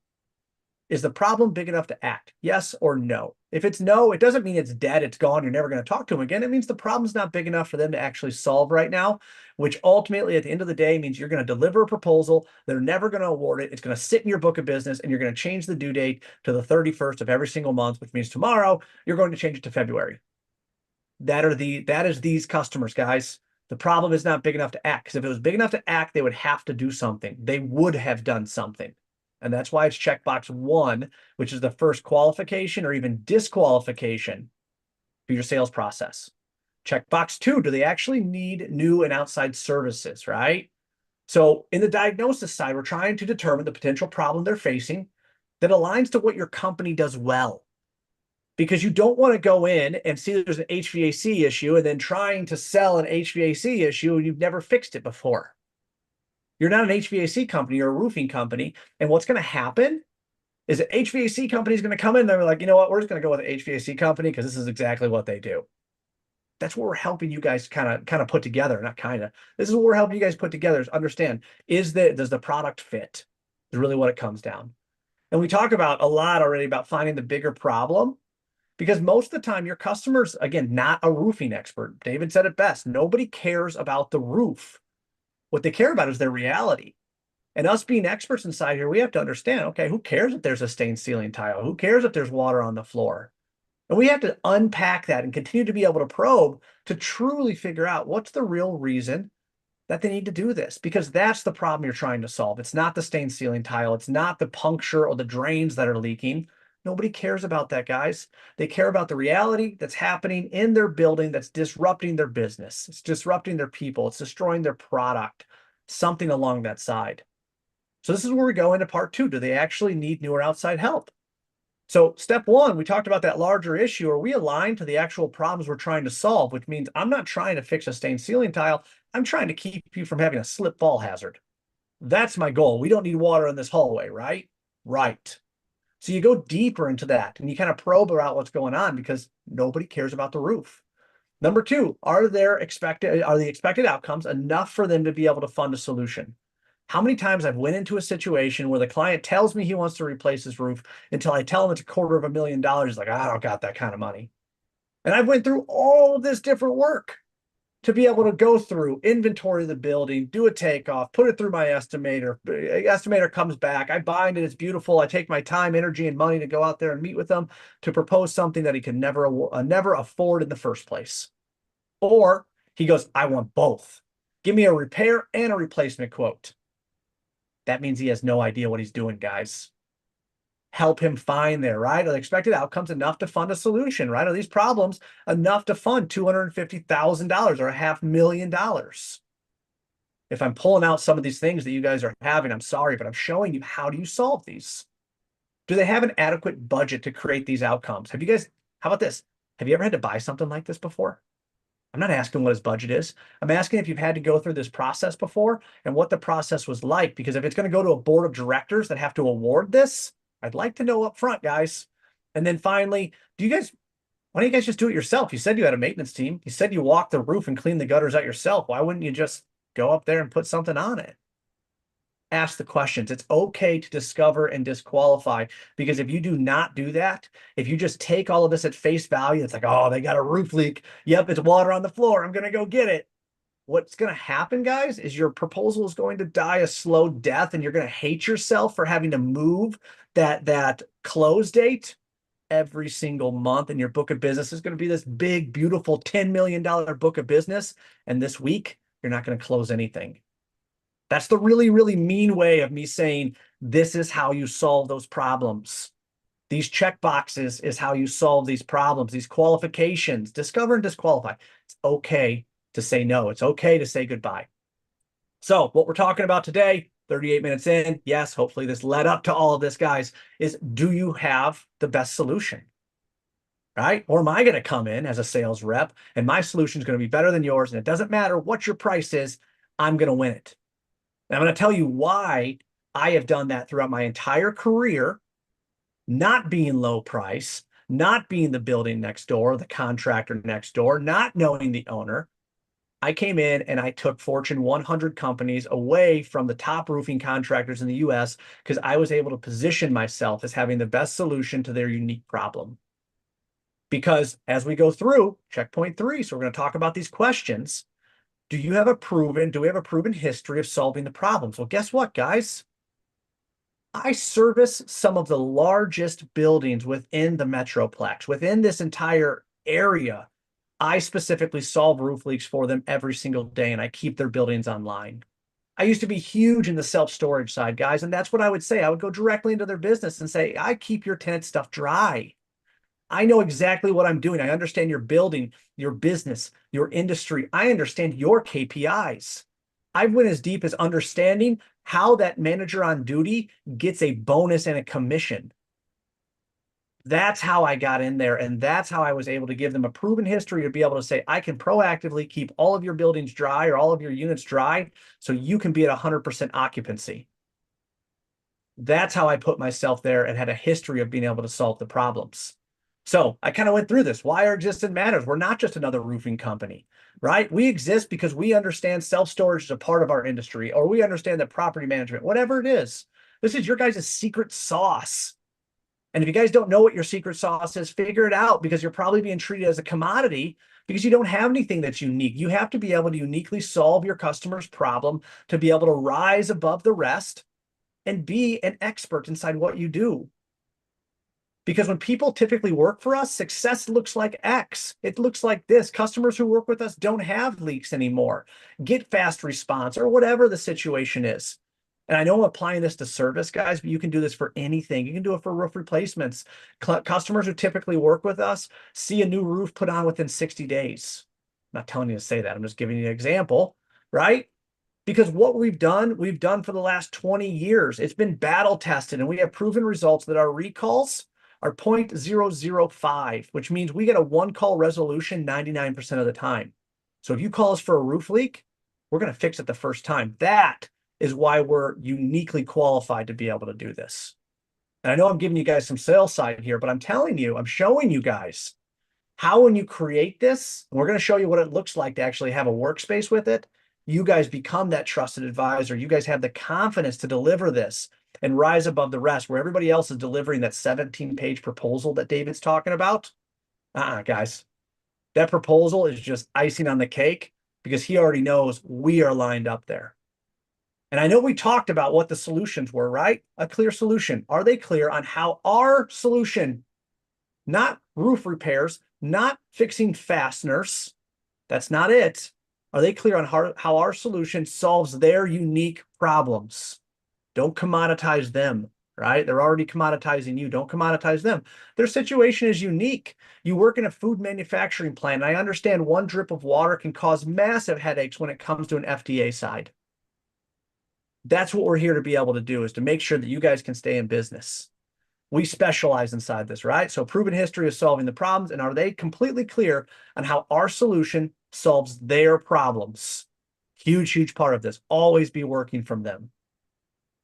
S1: Is the problem big enough to act? Yes or no? If it's no, it doesn't mean it's dead, it's gone, you're never going to talk to them again. It means the problem's not big enough for them to actually solve right now, which ultimately at the end of the day means you're going to deliver a proposal. They're never going to award it. It's going to sit in your book of business, and you're going to change the due date to the 31st of every single month, which means tomorrow you're going to change it to February. That is these customers, guys. The problem is not big enough to act, because if it was big enough to act, they would have to do something. They would have done something. And that's why it's checkbox 1, which is the first qualification or even disqualification for your sales process. Checkbox 2, do they actually need new and outside services, right? So in the diagnosis side, we're trying to determine the potential problem they're facing that aligns to what your company does well. Because you don't want to go in and see there's an HVAC issue and then trying to sell an HVAC issue and you've never fixed it before. You're not an HVAC company or a roofing company. And what's going to happen is an HVAC company is going to come in and they're like, you know what, we're just going to go with an HVAC company because this is exactly what they do. That's what we're helping you guys kind of put together. Not kind of. This is what we're helping you guys put together, is understand, does the product fit? Is really what it comes down. And we talk about a lot already about finding the bigger problem, because most of the time your customers, again, not a roofing expert. David said it best. Nobody cares about the roof. What they care about is their reality. And us being experts inside here, we have to understand, okay, who cares if there's a stained ceiling tile? Who cares if there's water on the floor? And we have to unpack that and continue to be able to probe to truly figure out what's the real reason that they need to do this, because that's the problem you're trying to solve. It's not the stained ceiling tile. It's not the puncture or the drains that are leaking. Nobody cares about that, guys. They care about the reality that's happening in their building that's disrupting their business. It's disrupting their people. It's destroying their product, something along that side. So this is where we go into part 2. Do they actually need new or outside help? So step 1, we talked about that larger issue. Are we aligned to the actual problems we're trying to solve? Which means I'm not trying to fix a stained ceiling tile. I'm trying to keep you from having a slip fall hazard. That's my goal. We don't need water in this hallway, right? Right. So you go deeper into that and you kind of probe about what's going on, because nobody cares about the roof. Number 2, are the expected outcomes enough for them to be able to fund a solution? How many times I've went into a situation where the client tells me he wants to replace his roof until I tell him it's $250,000. He's like, I don't got that kind of money. And I've went through all of this different work to be able to go through, inventory the building, do a takeoff, put it through my estimator. Estimator comes back. I bind it. It's beautiful. I take my time, energy, and money to go out there and meet with them to propose something that he could never afford in the first place. Or he goes, I want both. Give me a repair and a replacement quote. That means he has no idea what he's doing, guys. Help him find there, right? Are the expected outcomes enough to fund a solution, right? Are these problems enough to fund $250,000 or $500,000? If I'm pulling out some of these things that you guys are having, I'm sorry, but I'm showing you, how do you solve these? Do they have an adequate budget to create these outcomes? How about this? Have you ever had to buy something like this before? I'm not asking what his budget is. I'm asking if you've had to go through this process before and what the process was like, because if it's going to go to a board of directors that have to award this, I'd like to know up front, guys. And then finally, why don't you guys just do it yourself? You said you had a maintenance team. You said you walked the roof and cleaned the gutters out yourself. Why wouldn't you just go up there and put something on it? Ask the questions. It's okay to discover and disqualify, because if you do not do that, if you just take all of this at face value, it's like, oh, they got a roof leak. Yep, it's water on the floor. I'm going to go get it. What's going to happen, guys, is your proposal is going to die a slow death, and you're going to hate yourself for having to move that close date every single month. And your book of business is going to be this big, beautiful $10 million book of business. And this week, you're not going to close anything. That's the really, really mean way of me saying this is how you solve those problems. These check boxes is how you solve these problems, these qualifications, discover and disqualify. It's okay to say no. It's okay to say goodbye. So what we're talking about today, 38 minutes in, yes, hopefully this led up to all of this, guys, is, do you have the best solution? Right? Or am I going to come in as a sales rep and my solution is going to be better than yours, and it doesn't matter what your price is, I'm going to win it. And I'm going to tell you why I have done that throughout my entire career, not being low price, not being the building next door, the contractor next door, not knowing the owner. I came in and I took Fortune 100 companies away from the top roofing contractors in the US because I was able to position myself as having the best solution to their unique problem. Because as we go through checkpoint 3, so we're going to talk about these questions. Do we have a proven history of solving the problems? Well, guess what, guys? I service some of the largest buildings within the Metroplex, within this entire area. I specifically solve roof leaks for them every single day, and I keep their buildings online. I used to be huge in the self-storage side, guys, and that's what I would say. I would go directly into their business and say, I keep your tenant stuff dry. I know exactly what I'm doing. I understand your building, your business, your industry. I understand your KPIs. I went as deep as understanding how that manager on duty gets a bonus and a commission. That's how I got in there. And that's how I was able to give them a proven history to be able to say, I can proactively keep all of your buildings dry or all of your units dry so you can be at 100% occupancy. That's how I put myself there and had a history of being able to solve the problems. So I kind of went through this. Why our existence matters. We're not just another roofing company, right? We exist because we understand self-storage is a part of our industry, or we understand that property management, whatever it is, this is your guys' secret sauce. And if you guys don't know what your secret sauce is, figure it out, because you're probably being treated as a commodity because you don't have anything that's unique. You have to be able to uniquely solve your customer's problem to be able to rise above the rest and be an expert inside what you do. Because when people typically work for us, success looks like X. It looks like this. Customers who work with us don't have leaks anymore, get fast response, or whatever the situation is. And I know I'm applying this to service, guys, but you can do this for anything. You can do it for roof replacements. Customers who typically work with us see a new roof put on within 60 days. I'm not telling you to say that. I'm just giving you an example, right? Because what we've done for the last 20 years. It's been battle tested, and we have proven results that our recalls are 0.005, which means we get a one call resolution 99% of the time. So if you call us for a roof leak, we're going to fix it the first time. That is why we're uniquely qualified to be able to do this. And I know I'm giving you guys some sales side here, but I'm telling you, I'm showing you guys how when you create this, and we're going to show you what it looks like to actually have a workspace with it, you guys become that trusted advisor. You guys have the confidence to deliver this and rise above the rest, where everybody else is delivering that 17-page proposal that David's talking about. Guys, that proposal is just icing on the cake because he already knows we are lined up there. And I know we talked about what the solutions were, right? A clear solution. Are they clear on how our solution, not roof repairs, not fixing fasteners, that's not it. Are they clear on how our solution solves their unique problems? Don't commoditize them, right? They're already commoditizing you. Don't commoditize them. Their situation is unique. You work in a food manufacturing plant. I understand one drip of water can cause massive headaches when it comes to an FDA side. That's what we're here to be able to do, is to make sure that you guys can stay in business. We specialize inside this, right? So proven history of solving the problems. And are they completely clear on how our solution solves their problems? Huge, huge part of this. Always be working from them.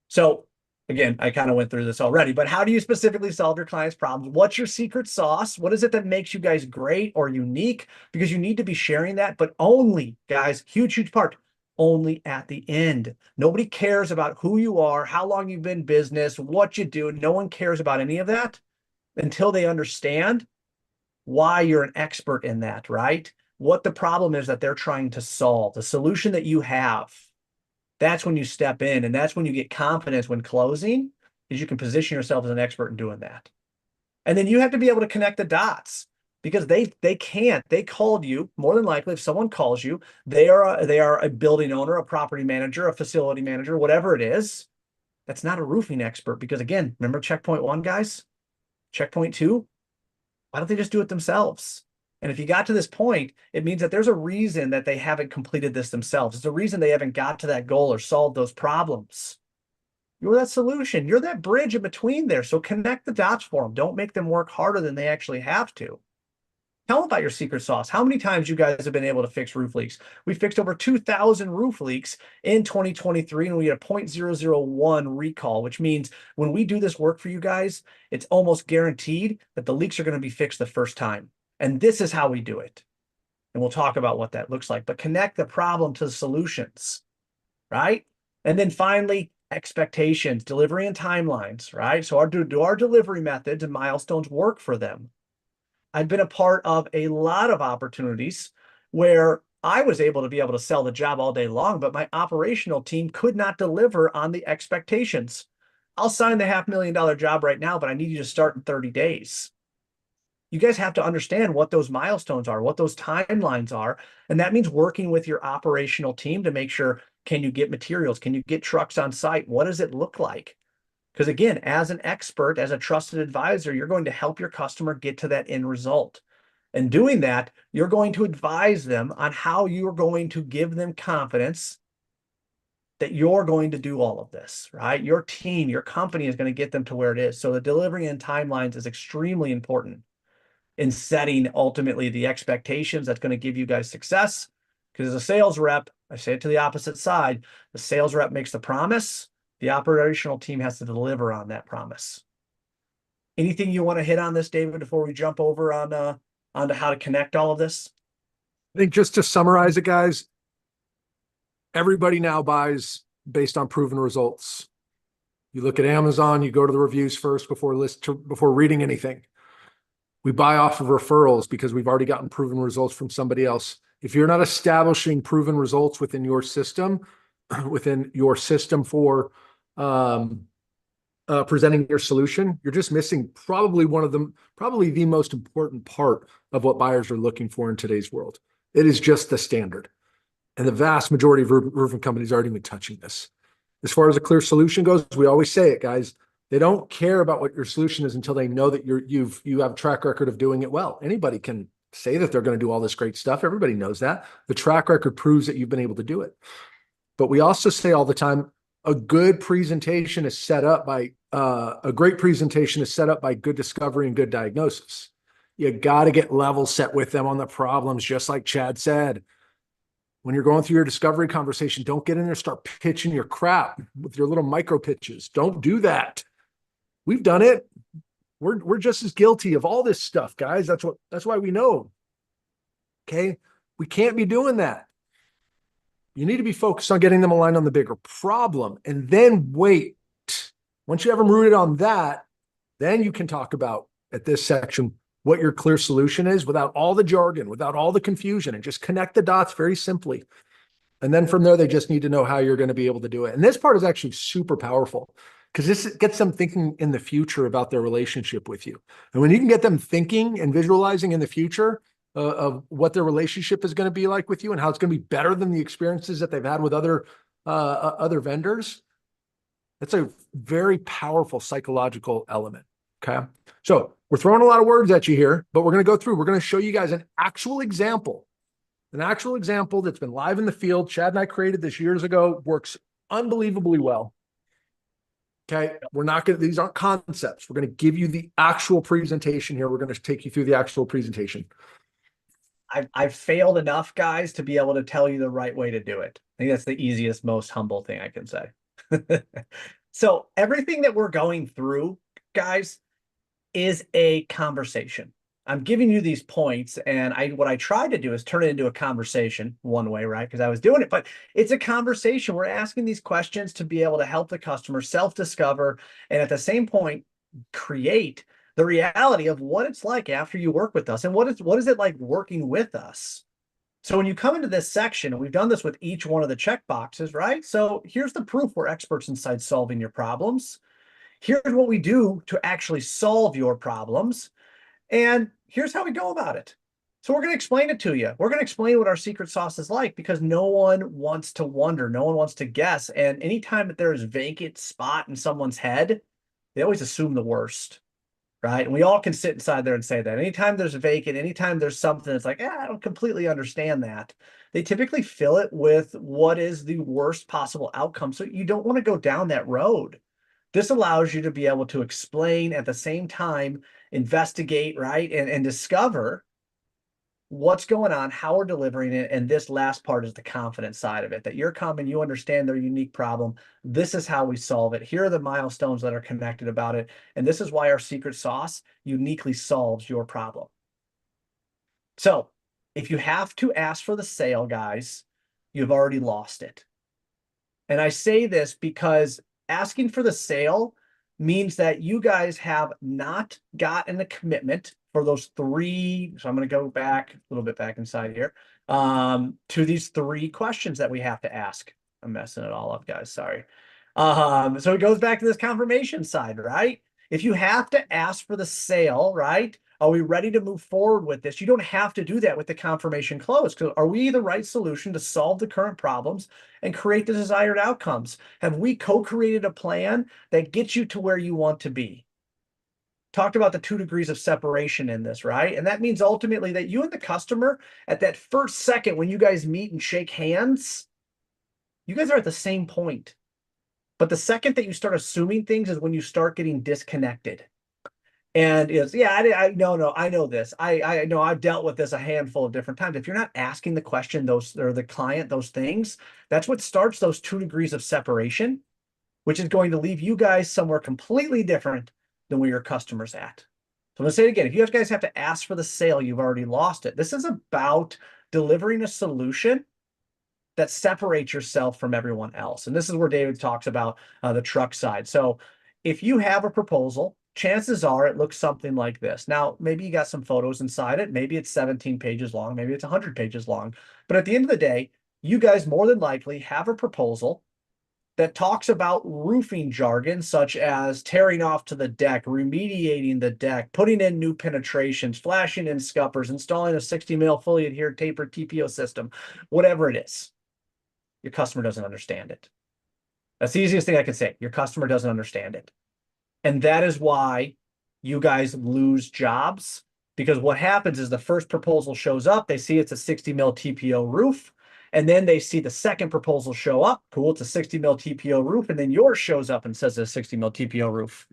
S1: So again, I kind of went through this already, but how do you specifically solve your clients' problems? What's your secret sauce? What is it that makes you guys great or unique? Because you need to be sharing that, but only, guys, huge, huge part, only at the end. Nobody cares about who you are, how long you've been in business, what you do. No one cares about any of that until they understand why you're an expert in that, right? What the problem is that they're trying to solve, the solution that you have. That's when you step in, and that's when you get confidence when closing, is you can position yourself as an expert in doing that. And then you have to be able to connect the dots, because they can't. They called you, more than likely, if someone calls you, they are a building owner, a property manager, a facility manager, whatever it is. That's not a roofing expert, because again, remember checkpoint 1, guys? Checkpoint 2, why don't they just do it themselves? And if you got to this point, it means that there's a reason that they haven't completed this themselves. It's a reason they haven't got to that goal or solved those problems. You're that solution. You're that bridge in between there. So connect the dots for them. Don't make them work harder than they actually have to. Tell them about your secret sauce. How many times you guys have been able to fix roof leaks? We fixed over 2,000 roof leaks in 2023, and we had a 0.001 recall, which means when we do this work for you guys, it's almost guaranteed that the leaks are going to be fixed the first time. And this is how we do it. And we'll talk about what that looks like, but connect the problem to the solutions, right? And then finally, expectations, delivery and timelines, right? So do our delivery methods and milestones work for them? I've been a part of a lot of opportunities where I was able to sell the job all day long, but my operational team could not deliver on the expectations. I'll sign the $500,000 job right now, but I need you to start in 30 days. You guys have to understand what those milestones are, what those timelines are. And that means working with your operational team to make sure, can you get materials? Can you get trucks on site? What does it look like? Because again, as an expert, as a trusted advisor, you're going to help your customer get to that end result. And doing that, you're going to advise them on how you're going to give them confidence that you're going to do all of this, right? Your team, your company is going to get them to where it is. So the delivery and timelines is extremely important in setting ultimately the expectations that's going to give you guys success. Because as a sales rep, I say it to the opposite side, the sales rep makes the promise, the operational team has to deliver on that promise. Anything you want to hit on this, David, before we jump over on onto how to connect all of this?
S2: I think just to summarize it, guys, everybody now buys based on proven results. You look at Amazon, you go to the reviews first before reading anything. We buy off of referrals because we've already gotten proven results from somebody else. If you're not establishing proven results within your system for presenting your solution, you're just missing probably the most important part of what buyers are looking for in today's world. It is just the standard. And the vast majority of roofing companies aren't even touching this. As far as a clear solution goes, we always say it, guys. They don't care about what your solution is until they know that you have a track record of doing it well. Anybody can say that they're going to do all this great stuff. Everybody knows that. The track record proves that you've been able to do it. But we also say all the time, a great presentation is set up by good discovery and good diagnosis. You got to get level set with them on the problems, just like Chad said. When you're going through your discovery conversation, don't get in there, start pitching your crap with your little micro pitches. Don't do that. We've done it. We're just as guilty of all this stuff, guys. That's why we know. Okay. We can't be doing that. You need to be focused on getting them aligned on the bigger problem and then wait. Once you have them rooted on that, then you can talk about at this section what your clear solution is without all the jargon, without all the confusion, and just connect the dots very simply. And then from there, they just need to know how you're going to be able to do it. And this part is actually super powerful because this gets them thinking in the future about their relationship with you. And when you can get them thinking and visualizing in the future of what their relationship is going to be like with you and how it's going to be better than the experiences that they've had with other vendors, that's a very powerful psychological element. Okay. So we're throwing a lot of words at you here, but we're going to show you guys an actual example that's been live in the field. Chad and I created this years ago, works unbelievably well. Okay. These aren't concepts. We're going to give you the actual presentation here. We're going to take you through the actual presentation.
S1: I've failed enough, guys, to be able to tell you the right way to do it. I think that's the easiest, most humble thing I can say. So everything that we're going through, guys, is a conversation. I'm giving you these points, and what I tried to do is turn it into a conversation one way, right? Because I was doing it, but it's a conversation. We're asking these questions to be able to help the customer self-discover, and at the same point, create the reality of what it's like after you work with us, and what is it like working with us. So when you come into this section, and we've done this with each one of the check boxes, right? So here's the proof we're experts inside solving your problems. Here's what we do to actually solve your problems. And here's how we go about it. So we're going to explain it to you. We're going to explain what our secret sauce is like because no one wants to wonder. No one wants to guess. And anytime that there is a vacant spot in someone's head, they always assume the worst, right? And we all can sit inside there and say that. Anytime there's a vacant, anytime there's something that's like, I don't completely understand that. They typically fill it with what is the worst possible outcome. So you don't want to go down that road. This allows you to be able to explain at the same time, investigate, right? And discover what's going on, how we're delivering it. And this last part is the confidence side of it, that you're coming, you understand their unique problem. This is how we solve it. Here are the milestones that are connected about it. And this is why our secret sauce uniquely solves your problem. So If you have to ask for the sale, guys, you've already lost it. And I say this because asking for the sale means that you guys have not gotten a commitment for those three. So I'm going to go back a little bit back inside here to these three questions that we have to ask. I'm messing it all up, guys. Sorry. So it goes back to this confirmation side, right? If you have to ask for the sale, right? Are we ready to move forward with this? You don't have to do that with the confirmation close. Are we the right solution to solve the current problems and create the desired outcomes? Have we co-created a plan that gets you to where you want to be? Talked about the 2 degrees of separation in this, right? And that means ultimately that you and the customer at that first second when you guys meet and shake hands, you guys are at the same point. But the second that you start assuming things is when you start getting disconnected. And is I know this. I know I've dealt with this a handful of different times. If you're not asking the question, those or the client, those things, that's what starts those 2 degrees of separation, which is going to leave you guys somewhere completely different than where your customer's at. So I'm gonna say it again. If you guys have to ask for the sale, you've already lost it. This is about delivering a solution that separates yourself from everyone else. And this is where David talks about the truck side. So if you have a proposal, chances are it looks something like this. Now, maybe you got some photos inside it. Maybe it's 17 pages long. Maybe it's 100 pages long. But at the end of the day, you guys more than likely have a proposal that talks about roofing jargon, such as tearing off to the deck, remediating the deck, putting in new penetrations, flashing in scuppers, installing a 60 mil fully adhered tapered TPO system, whatever it is. Your customer doesn't understand it. That's the easiest thing I can say. Your customer doesn't understand it. And that is why you guys lose jobs, because what happens is the first proposal shows up, they see it's a 60 mil TPO roof, and then they see the second proposal show up. Cool, it's a 60 mil TPO roof, and then yours shows up and says it's a 60 mil TPO roof.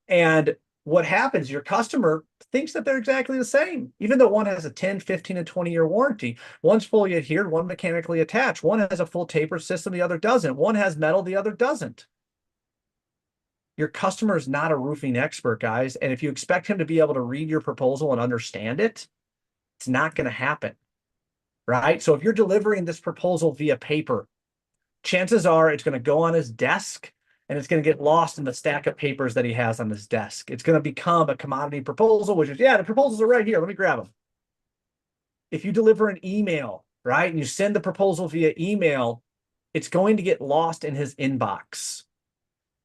S1: And what happens, your customer thinks that they're exactly the same, even though one has a 10, 15, and 20-year warranty. One's fully adhered, one mechanically attached. One has a full taper system, the other doesn't. One has metal, the other doesn't. Your customer is not a roofing expert, guys. And if you expect him to be able to read your proposal and understand it, it's not going to happen, right? So if you're delivering this proposal via paper, chances are it's going to go on his desk and it's going to get lost in the stack of papers that he has on his desk. It's going to become a commodity proposal, which is, yeah, the proposals are right here. Let me grab them. If you deliver an email, right, and you send the proposal via email, it's going to get lost in his inbox,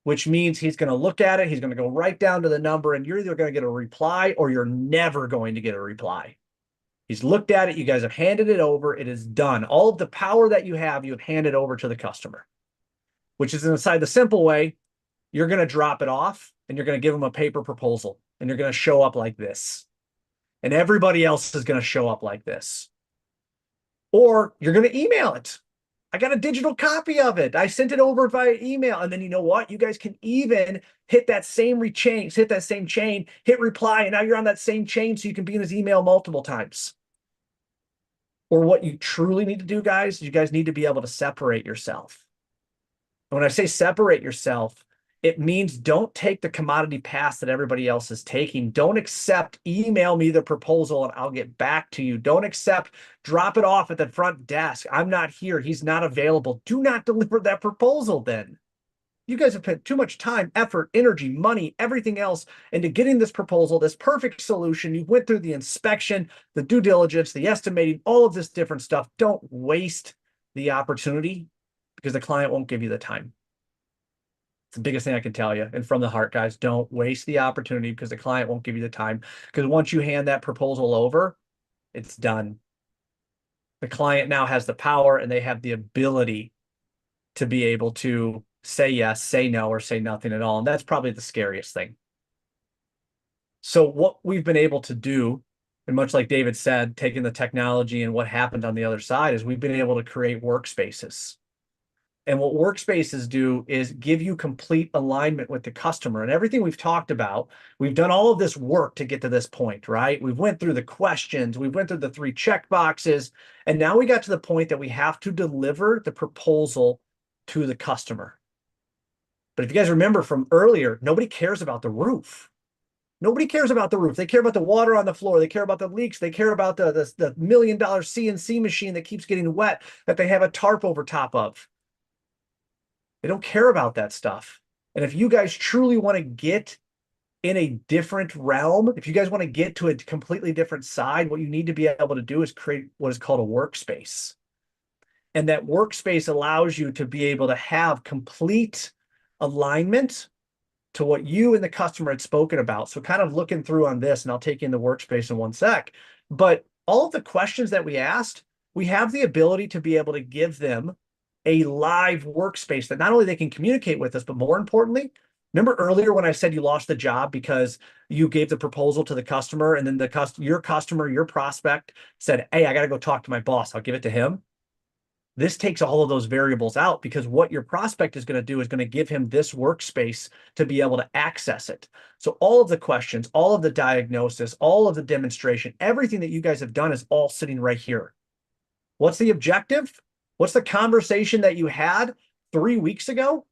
S1: which means he's going to look at it. He's going to go right down to the number, and you're either going to get a reply or you're never going to get a reply. He's looked at it. You guys have handed it over. It is done. All of the power that you have handed over to the customer, which is inside the simple way. You're going to drop it off and you're going to give them a paper proposal and you're going to show up like this. And everybody else is going to show up like this. Or you're going to email it. I got a digital copy of it. I sent it over via email. And then you know what? You guys can even hit that same chain, hit reply, and now you're on that same chain so you can be in his email multiple times. Or what you truly need to do, guys, you guys need to be able to separate yourself. And when I say separate yourself, it means don't take the commodity path that everybody else is taking. Don't accept, email me the proposal and I'll get back to you. Don't accept, drop it off at the front desk. I'm not here. He's not available. Do not deliver that proposal then. You guys have put too much time, effort, energy, money, everything else into getting this proposal, this perfect solution. You went through the inspection, the due diligence, the estimating, all of this different stuff. Don't waste the opportunity because the client won't give you the time. It's the biggest thing I can tell you. And from the heart, guys, don't waste the opportunity because the client won't give you the time. Because once you hand that proposal over, it's done. The client now has the power and they have the ability to be able to say yes, say no, or say nothing at all. And that's probably the scariest thing. So what we've been able to do, and much like David said, taking the technology and what happened on the other side, is we've been able to create workspaces. And what workspaces do is give you complete alignment with the customer. And everything we've talked about, we've done all of this work to get to this point, right? We've went through the questions, we've went through the 3 check boxes, and now we got to the point that we have to deliver the proposal to the customer. But if you guys remember from earlier, nobody cares about the roof. Nobody cares about the roof. They care about the water on the floor. They care about the leaks. They care about the $1 million CNC machine that keeps getting wet that they have a tarp over top of. They don't care about that stuff. And if you guys truly want to get in a different realm, if you guys want to get to a completely different side, what you need to be able to do is create what is called a workspace. And that workspace allows you to be able to have complete alignment to what you and the customer had spoken about. So kind of looking through on this, and I'll take you in the workspace in one sec. But all of the questions that we asked, we have the ability to be able to give them a live workspace that not only they can communicate with us, but more importantly, remember earlier when I said you lost the job because you gave the proposal to the customer and then your customer, your prospect said, hey, I got to go talk to my boss. I'll give it to him. This takes all of those variables out because what your prospect is going to do is going to give him this workspace to be able to access it. So all of the questions, all of the diagnosis, all of the demonstration, everything that you guys have done is all sitting right here. What's the objective? What's the conversation that you had 3 weeks ago?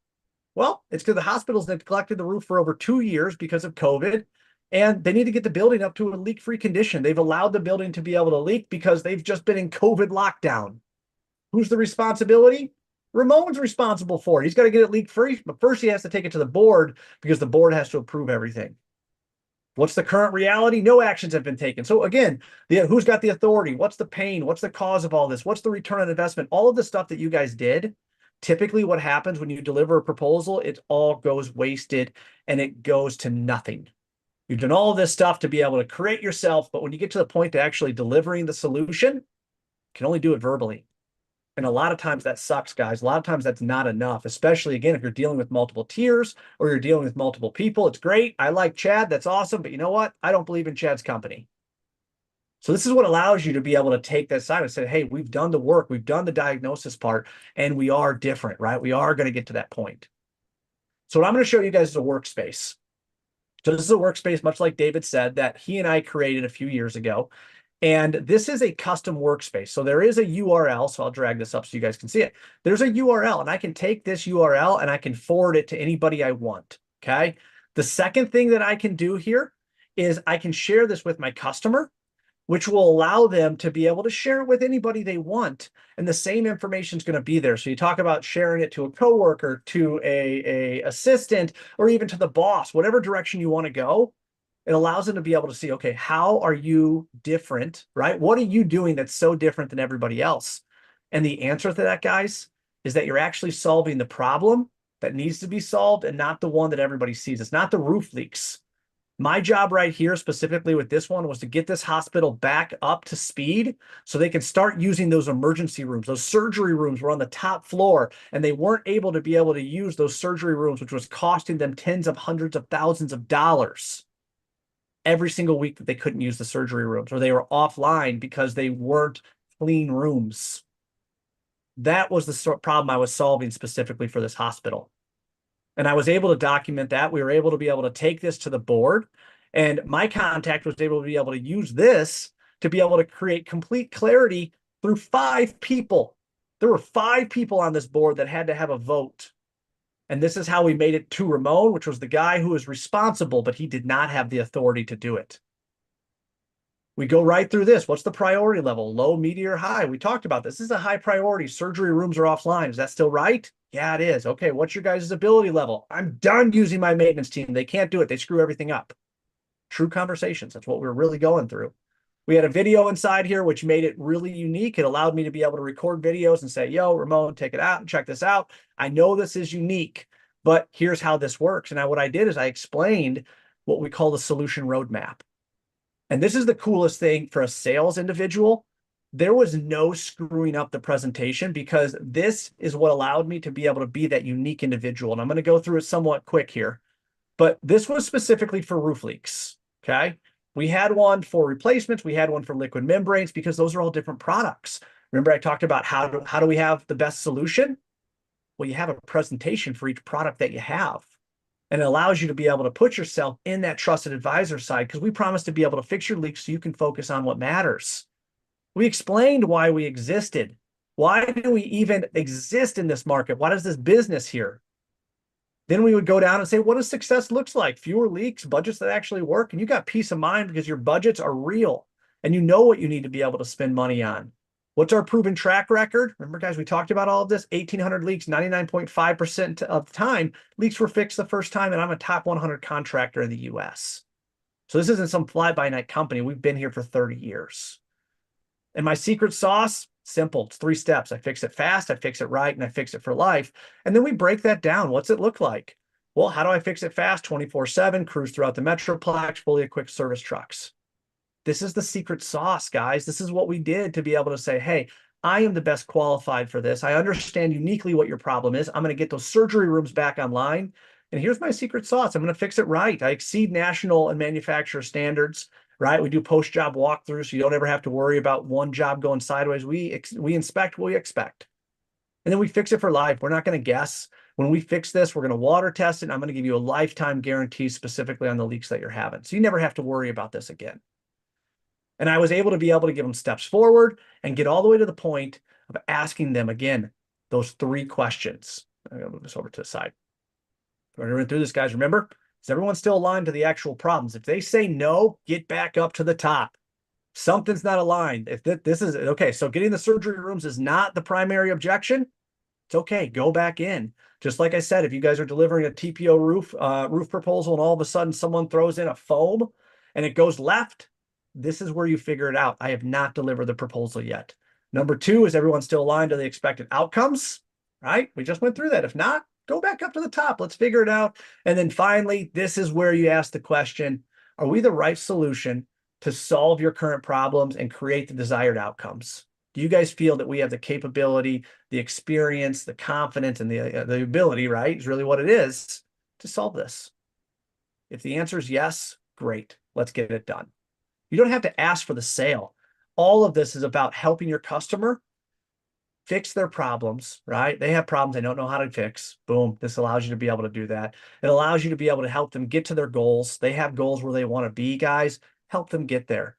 S1: Well, it's because the hospital's neglected the roof for over 2 years because of COVID, and they need to get the building up to a leak-free condition. They've allowed the building to be able to leak because they've just been in COVID lockdown. Who's the responsibility? Ramon's responsible for it. He's got to get it leak free, but first he has to take it to the board because the board has to approve everything. What's the current reality? No actions have been taken. So again, who's got the authority? What's the pain? What's the cause of all this? What's the return on investment? All of the stuff that you guys did, typically what happens when you deliver a proposal, it all goes wasted and it goes to nothing. You've done all of this stuff to be able to create yourself, but when you get to the point to actually delivering the solution, you can only do it verbally. And a lot of times that sucks, guys. A lot of times that's not enough, especially, again, if you're dealing with multiple tiers or you're dealing with multiple people. It's great. I like Chad. That's awesome. But you know what? I don't believe in Chad's company. So this is what allows you to be able to take that side and say, hey, we've done the work. We've done the diagnosis part, and we are different, right? We are going to get to that point. So what I'm going to show you guys is a workspace. So this is a workspace, much like David said, that he and I created a few years ago. And this is a custom workspace. So there is a URL. So I'll drag this up so you guys can see it. There's a URL, and I can take this URL and I can forward it to anybody I want. Okay. The second thing that I can do here is I can share this with my customer, which will allow them to be able to share it with anybody they want. And the same information is going to be there. So you talk about sharing it to a coworker, to a assistant, or even to the boss, whatever direction you want to go. It allows them to be able to see, okay, how are you different, right? What are you doing that's so different than everybody else? And the answer to that, guys, is that you're actually solving the problem that needs to be solved and not the one that everybody sees. It's not the roof leaks. My job right here, specifically with this one, was to get this hospital back up to speed so they can start using those emergency rooms. Those surgery rooms were on the top floor, and they weren't able to use those surgery rooms, which was costing them tens of hundreds of thousands of dollars every single week that they couldn't use the surgery rooms, or they were offline because they weren't clean rooms. That was the problem I was solving specifically for this hospital. And I was able to document that. We were able to be able to take this to the board, and my contact was able to be able to use this to be able to create complete clarity through 5 people. There were 5 people on this board that had to have a vote. And this is how we made it to Ramon, which was the guy who was responsible, but he did not have the authority to do it. We go right through this. What's the priority level? Low, medium, or high? We talked about this. This is a high priority. Surgery rooms are offline. Is that still right? Yeah, it is. Okay, what's your guys' ability level? I'm done using my maintenance team. They can't do it. They screw everything up. True conversations. That's what we're really going through. We had a video inside here, which made it really unique. It allowed me to be able to record videos and say, yo, Ramon, take it out and check this out. I know this is unique, but here's how this works. And what I did is I explained what we call the solution roadmap. And this is the coolest thing for a sales individual. There was no screwing up the presentation because this is what allowed me to be able to be that unique individual. And I'm going to go through it somewhat quick here, but this was specifically for roof leaks. Okay. We had one for replacements. We had one for liquid membranes because those are all different products. Remember, I talked about how do we have the best solution? Well, you have a presentation for each product that you have. And it allows you to be able to put yourself in that trusted advisor side because we promise to be able to fix your leaks so you can focus on what matters. We explained why we existed. Why do we even exist in this market? Why does this business here? Then we would go down and say, what does success looks like? Fewer leaks, budgets that actually work. And you got peace of mind because your budgets are real and you know what you need to be able to spend money on. What's our proven track record? Remember, guys, we talked about all of this. 1,800 leaks, 99.5% of the time, leaks were fixed the first time. And I'm a top 100 contractor in the US. So this isn't some fly-by-night company. We've been here for 30 years. And my secret sauce, simple. It's 3 steps. I fix it fast, I fix it right, and I fix it for life. And then we break that down. What's it look like? Well, how do I fix it fast? 24/7, cruise throughout the Metroplex, fully equipped service trucks. This is the secret sauce, guys. This is what we did to be able to say, hey, I am the best qualified for this. I understand uniquely what your problem is. I'm going to get those surgery rooms back online. And here's my secret sauce. I'm going to fix it right. I exceed national and manufacturer standards, right? We do post-job walkthroughs, so you don't ever have to worry about one job going sideways. We inspect what we expect. And then we fix it for life. We're not going to guess. When we fix this, we're going to water test it. And I'm going to give you a lifetime guarantee specifically on the leaks that you're having. So you never have to worry about this again. And I was able to give them steps forward and get all the way to the point of asking them again, those 3 questions. I'm going to move this over to the side. We're going to run through this, guys. Remember, is everyone still aligned to the actual problems? If they say no, get back up to the top. Something's not aligned. If this is okay, so getting the surgery rooms is not the primary objection. It's okay. Go back in. Just like I said, if you guys are delivering a TPO roof proposal and all of a sudden someone throws in a foam and it goes left, this is where you figure it out. I have not delivered the proposal yet. Number 2, is everyone still aligned to the expected outcomes? Right? We just went through that. If not, go back up to the top. Let's figure it out. And then finally, this is where you ask the question, are we the right solution to solve your current problems and create the desired outcomes? Do you guys feel that we have the capability, the experience, the confidence, and the ability, right, is really what it is, to solve this? If the answer is yes, great. Let's get it done. You don't have to ask for the sale. All of this is about helping your customer fix their problems, right? They have problems they don't know how to fix. Boom. This allows you to be able to do that. It allows you to be able to help them get to their goals. They have goals where they want to be, guys. Help them get there.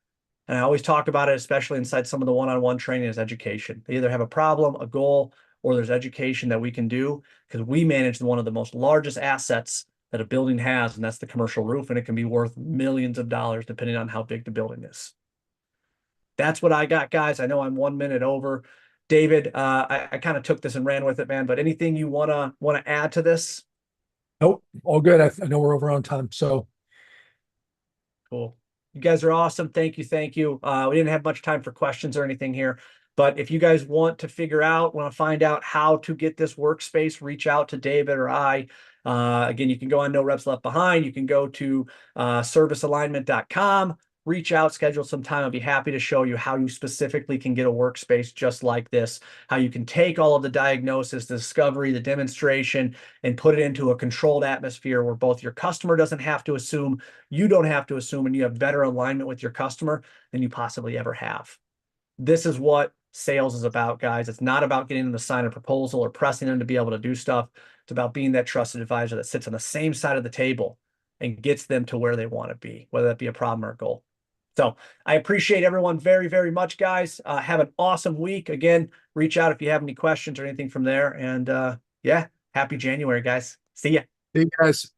S1: And I always talk about it, especially inside some of the one-on-one training, is education. They either have a problem, a goal, or there's education that we can do, because we manage one of the most largest assets that a building has, and that's the commercial roof, and it can be worth millions of dollars depending on how big the building is. That's what I got, guys. I know I'm 1 minute over. David, I kind of took this and ran with it, man, but anything you wanna add to this?
S2: Nope, all good. I know we're over on time, so.
S1: Cool. You guys are awesome. Thank you. Thank you. We didn't have much time for questions or anything here, but if you guys want to want to find out how to get this workspace, reach out to David or I. Again, you can go on No Reps Left Behind. You can go to servicealignment.com, reach out, schedule some time. I'll be happy to show you how you specifically can get a workspace just like this, how you can take all of the diagnosis, the discovery, the demonstration, and put it into a controlled atmosphere where both your customer doesn't have to assume, you don't have to assume, and you have better alignment with your customer than you possibly ever have. This is what sales is about, guys. It's not about getting them to sign a proposal or pressing them to be able to do stuff. It's about being that trusted advisor that sits on the same side of the table and gets them to where they want to be, whether that be a problem or a goal. So I appreciate everyone very, very much, guys. Have an awesome week. Again, reach out if you have any questions or anything from there. And yeah, happy January, guys. See ya.
S2: Hey, guys.